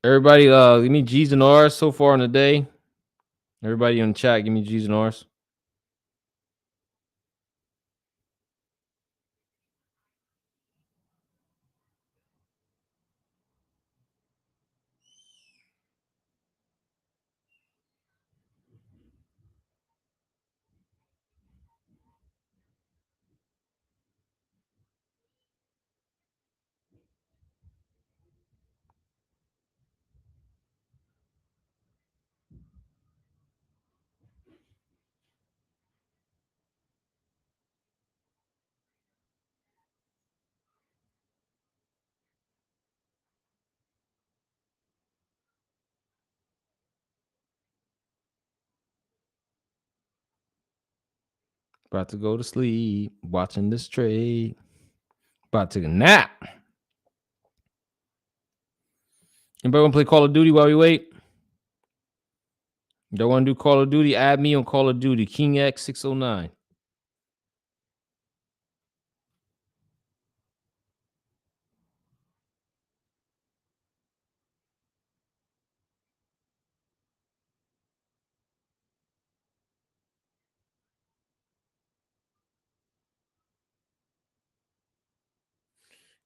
Everybody, give me G's and R's so far in the day. Everybody on the chat, give me G's and R's. About to go to sleep, watching this trade. About to take a nap. Anybody want to play Call of Duty while we wait? Don't want to do Call of Duty? Add me on Call of Duty, King X 609.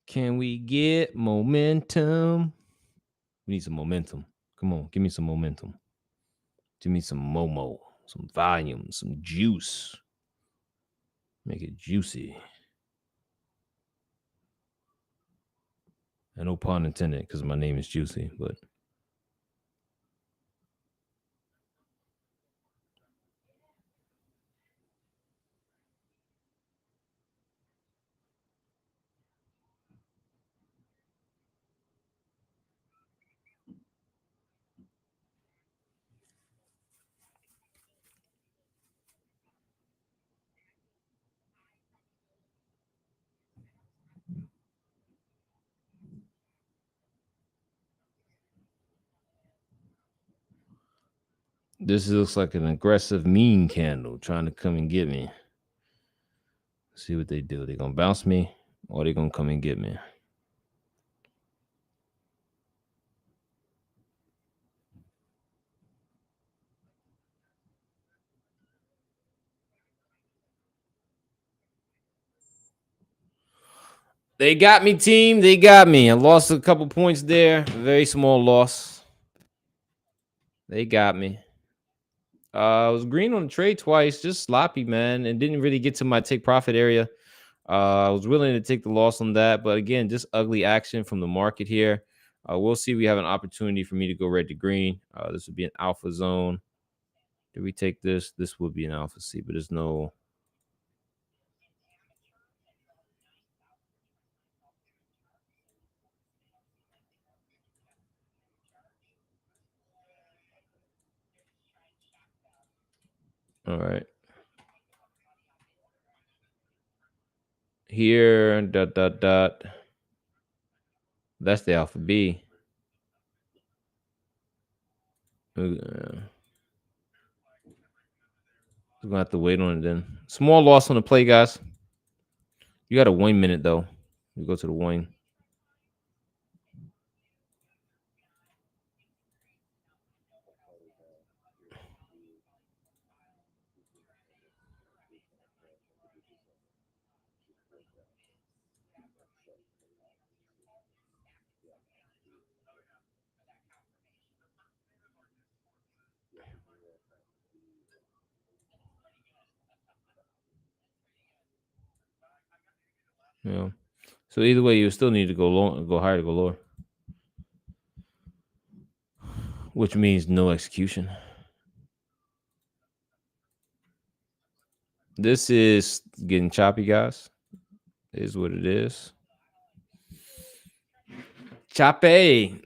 Can we get momentum? We need some momentum. Come on, give me some momentum. Give me some Momo, some volume, some juice. Make it juicy. And no pun intended, because my name is Juicy, but this looks like an aggressive mean candle trying to come and get me. See what they do. They gonna bounce me or they gonna come and get me. They got me, team. They got me. I lost a couple points there. Very small loss. They got me. I was green on the trade twice, just sloppy, man, and didn't really get to my take profit area. I was willing to take the loss on that, but again, just ugly action from the market here. We'll see. We have an opportunity for me to go red to green. This would be an alpha zone. Do we take this? This would be an alpha C, but there's no. All right. Here, dot, dot, dot. That's the alpha B. We're gonna have to wait on it then. Small loss on the play, guys. You got a 1 minute though. You go to the wing. You know. So either way, you still need to go low, go higher to go lower, which means no execution. This is getting choppy, guys. Is what it is. Choppy.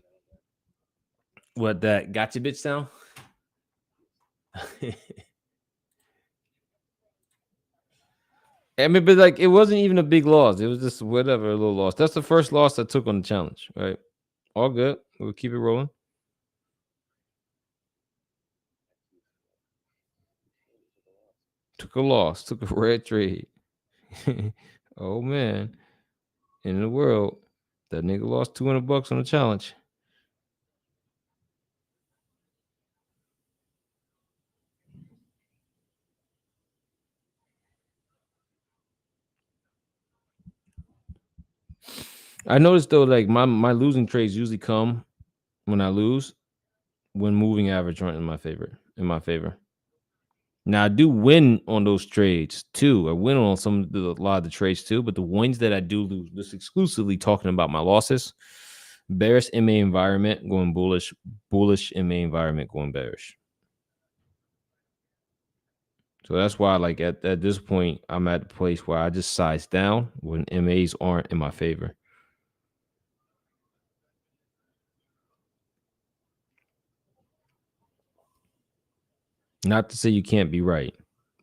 What that gotcha bitch sound? I mean, but like it wasn't even a big loss. It was just whatever, a little loss. That's the first loss I took on the challenge, right? All good. We'll keep it rolling. Took a loss. Took a red trade. Oh man. In the world, that nigga lost $200 on the challenge. I noticed though, like my losing trades usually come when I lose, when moving average aren't in my favor. Now I do win on those trades too. I win on a lot of the trades too, but the wins that I do lose, just exclusively talking about my losses. Bearish MA environment going bullish, bullish MA environment going bearish. So that's why, like at this point, I'm at the place where I just size down when MAs aren't in my favor. Not to say you can't be right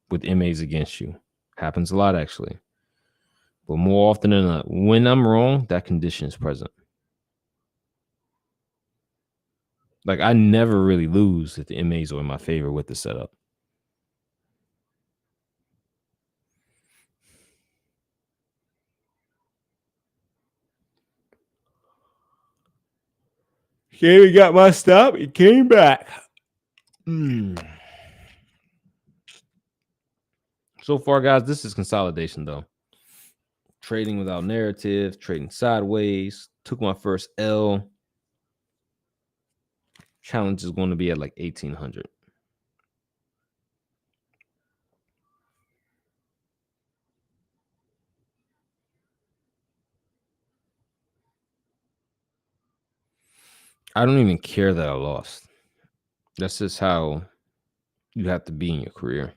with MAs against you. Happens a lot actually. But more often than not, when I'm wrong, that condition is present. Like I never really lose if the MAs are in my favor with the setup. Okay, we got my stop. It came back. So far, guys, this is consolidation though. Trading without narrative, trading sideways. Took my first L. Challenge is going to be at like 1800. I don't even care that I lost. That's just how you have to be in your career.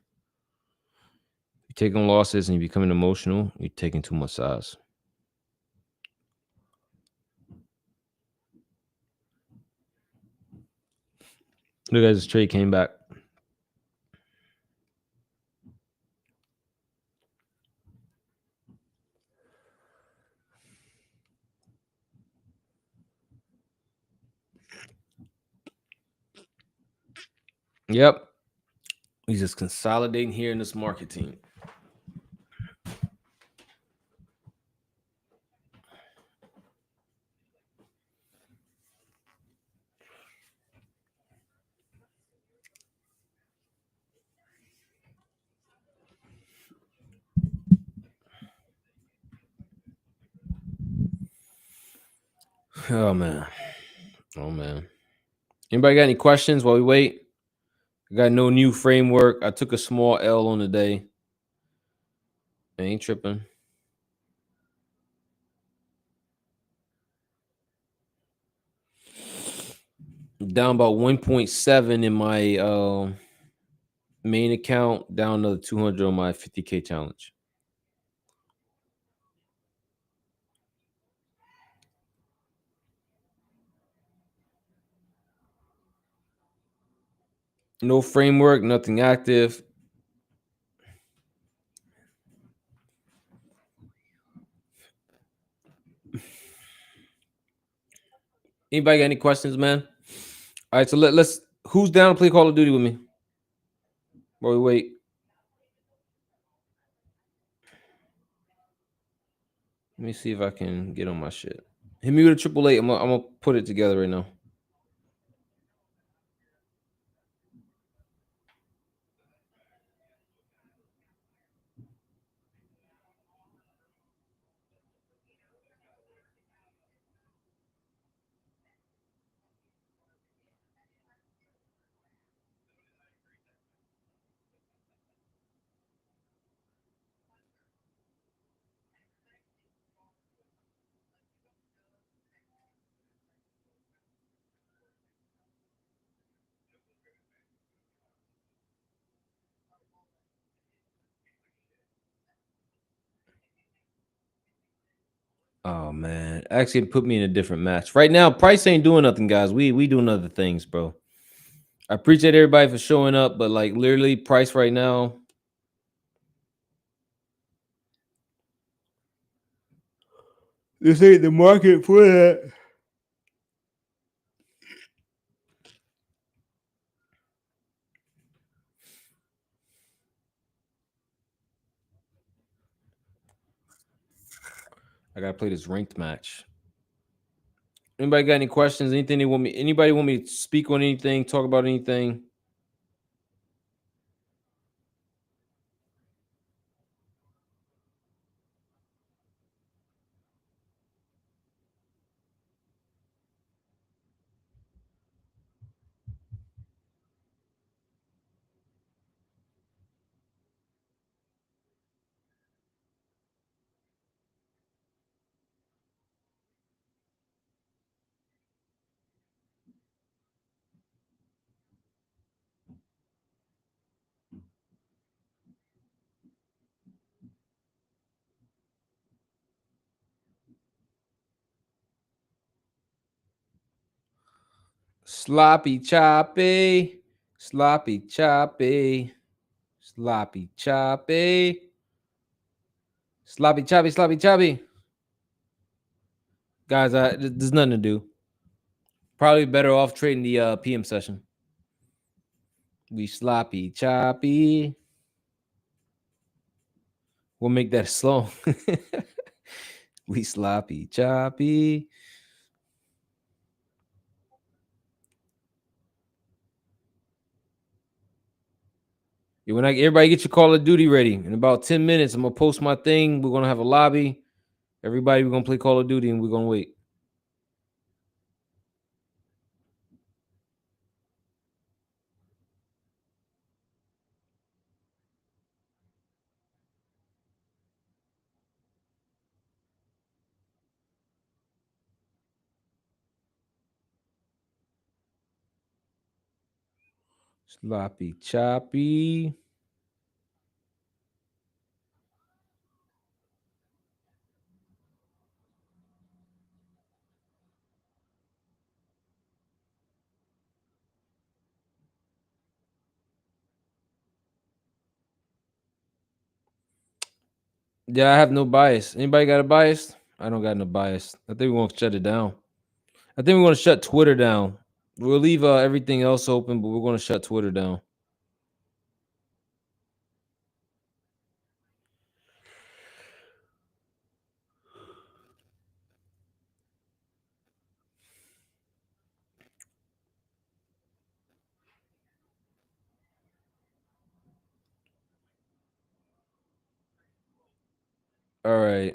You're taking losses and you're becoming emotional, you're taking too much size. Look at this trade came back. Yep. He's just consolidating here in this market team. Oh man. Oh man. Anybody got any questions while we wait? I got no new framework. I took a small L on the day. I ain't tripping. Down about 1.7 in my main account, down another 200 on my 50K challenge. No framework, nothing active. Anybody got any questions, man? All right, so let's. Who's down to play Call of Duty with me? While we wait. Let me see if I can get on my shit. Hit me with a 888. I'm gonna put it together right now. Oh man, actually put me in a different match. Right now, Price ain't doing nothing, guys. We doing other things, bro. I appreciate everybody for showing up, but like literally, Price right now. This ain't the market for that. I gotta play this ranked match. Anybody got any questions? Anything they want me? Anybody want me to speak on anything? Talk about anything? Sloppy choppy, sloppy choppy, sloppy choppy, sloppy choppy, sloppy choppy. Guys, there's nothing to do. Probably better off trading the PM session. We sloppy choppy. We'll make that slow. We sloppy choppy. Yeah, when everybody get your Call of Duty ready. In about 10 minutes, I'm gonna post my thing. We're gonna have a lobby. Everybody, we're gonna play Call of Duty and we're gonna wait. Sloppy choppy. Yeah, I have no bias. Anybody got a bias? I don't got no bias. I think we're gonna shut it down. I think we're gonna shut Twitter down. We'll leave everything else open, but we're gonna shut Twitter down. All right.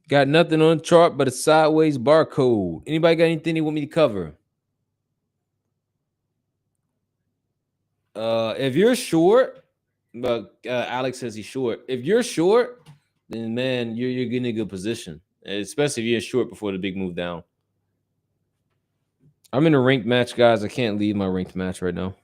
Got nothing on the chart but a sideways barcode. Anybody got anything they want me to cover? If you're short, but Alex says he's short. If you're short, then man, you're getting a good position, especially if you're short before the big move down. I'm in a ranked match, guys. I can't leave my ranked match right now.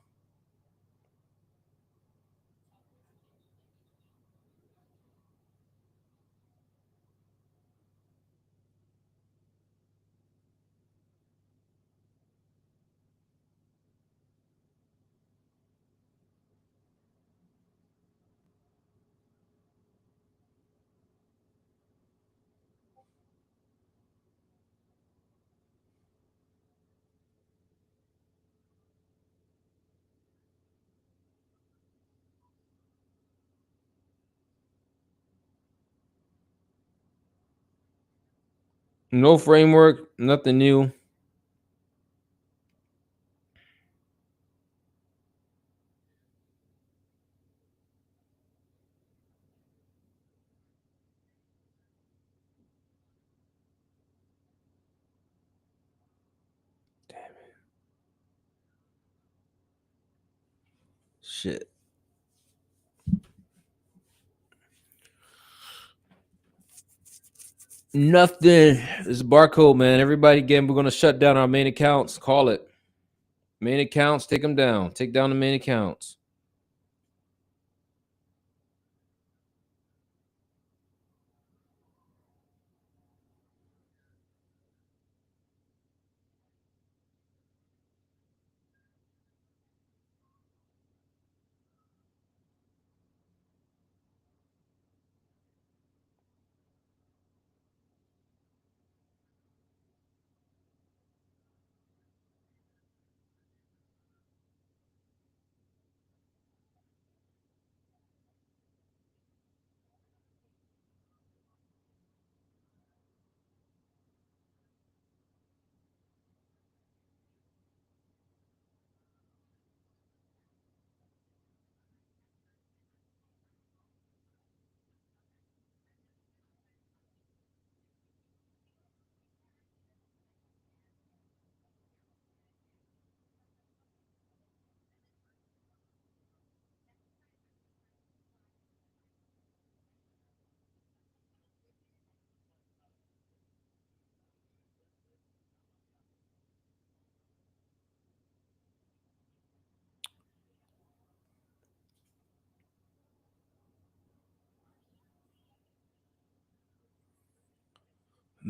No framework, nothing new. Shit. Nothing. It's a barcode, man. Everybody, again, we're gonna shut down our main accounts. Call it. Main accounts, take them down. Take down the main accounts.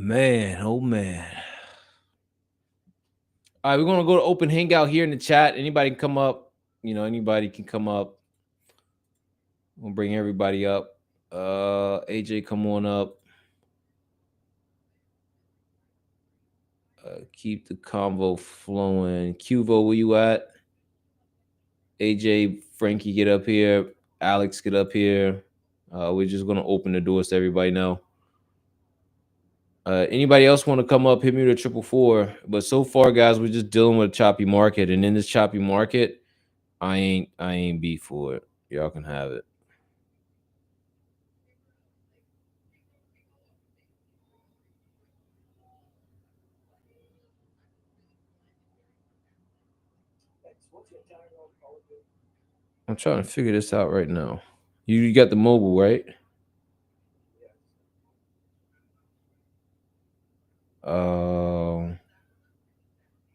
Man, oh man. All right, we're gonna go to open hangout here in the chat. Anybody can come up. Anybody can come up. We'll bring everybody up. AJ, come on up. Keep the convo flowing. Cuvo, where you at? AJ, Frankie, get up here. Alex, get up here. We're just gonna open the doors to everybody now. Anybody else want to come up? Hit me with a 444. But so far, guys, we're just dealing with a choppy market, and in this choppy market, I ain't beat for it. Y'all can have it. I'm trying to figure this out right now. You got the mobile, right?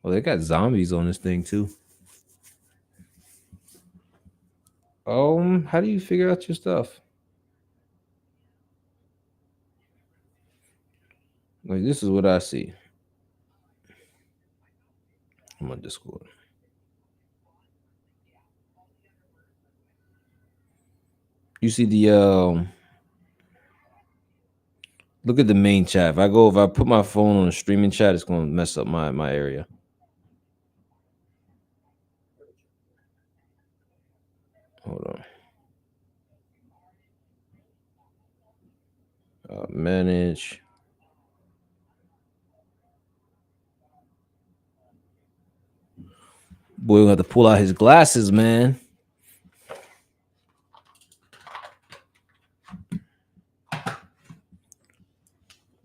Well, they got zombies on this thing too. How do you figure out your stuff? Like, this is what I see. I'm on Discord. You see the look at the main chat. If I put my phone on the streaming chat, it's gonna mess up my area. Hold on. Manage. Boy, we have to pull out his glasses, man.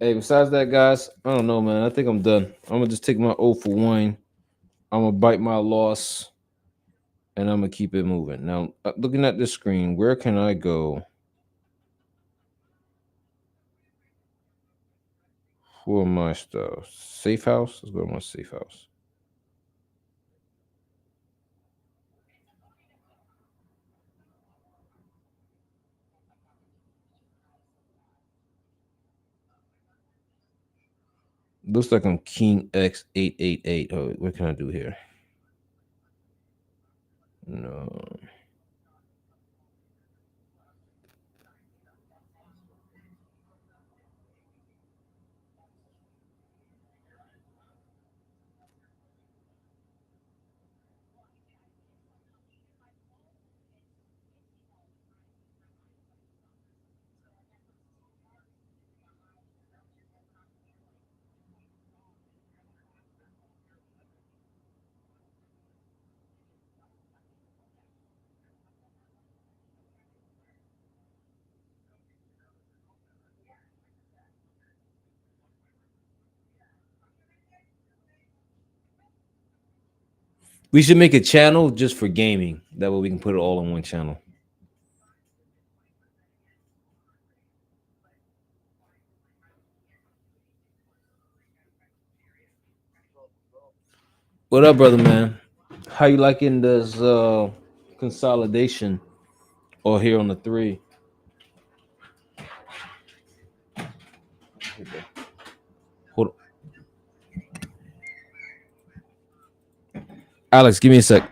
Hey, besides that, guys, I don't know, man. I think I'm done. I'm gonna just take my 0 for 1. I'm gonna bite my loss, and I'm gonna keep it moving. Now, looking at this screen, where can I go for my stuff? Safe house. Let's go to my safe house. Looks like I'm King X888. Oh, what can I do here? No. We should make a channel just for gaming. That way we can put it all on one channel. What up, brother man? How you liking this consolidation or here on the 3? Hold on. Alex, give me a sec.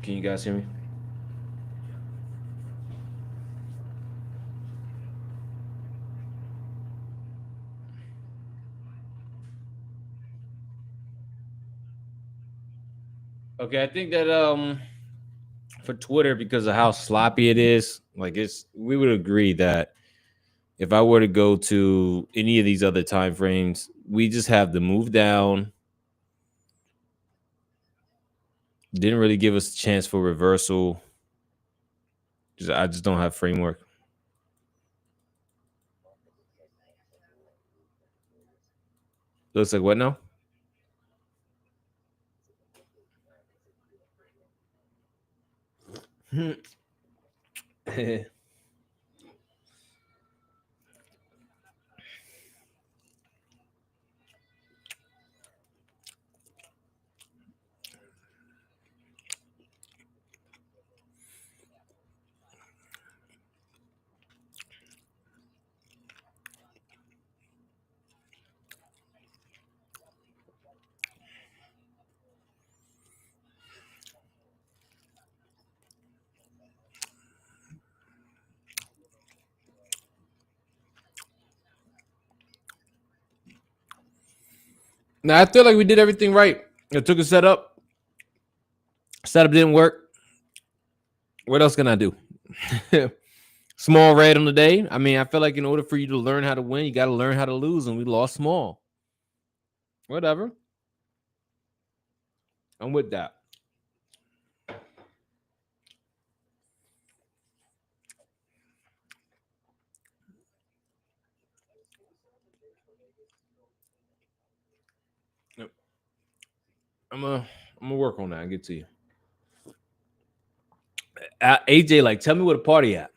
Can you guys hear me? Okay, I think that for Twitter, because of how sloppy it is, like we would agree that if I were to go to any of these other time frames, we just have the move down. Didn't really give us a chance for reversal. I just don't have framework. Looks like what now? Now I feel like we did everything right. It took a setup. Setup didn't work. What else can I do? Small red on the day. I mean, I feel like in order for you to learn how to win, you got to learn how to lose, and we lost small. Whatever. I'm with that. Yep. I'm gonna work on that and get to you. AJ, like, tell me where the party at.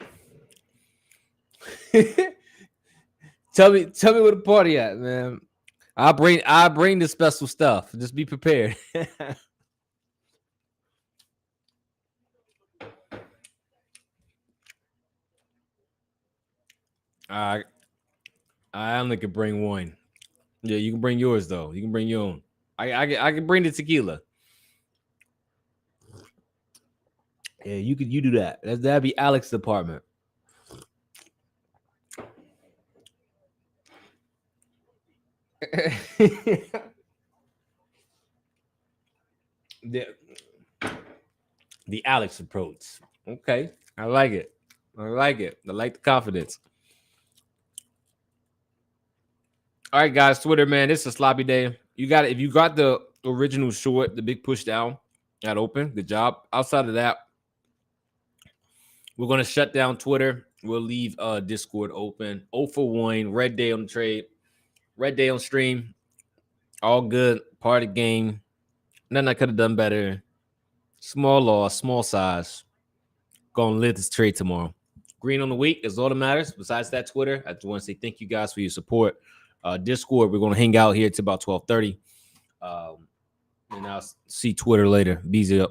tell me where the party at, man. I bring the special stuff. Just be prepared. I only could bring one. Yeah, you can bring yours though. You can bring your own. I can bring the tequila. Yeah, you do that. That'd be Alex's apartment. the, the Alex approach. Okay. I like it. I like it. I like the confidence. All right, guys. Twitter, man. It's a sloppy day. You got it. If you got the original short, the big push down at open, good job. Outside of that, we're gonna shut down Twitter. We'll leave Discord open. 0 for 1. Red day on the trade. Red day on stream. All good. Part of the game. Nothing I could have done better. Small loss, small size. Gonna live this trade tomorrow. Green on the week is all that matters. Besides that, Twitter, I just want to say thank you guys for your support. Discord, we're gonna hang out here till about 12:30. And I'll see Twitter later. BZ up.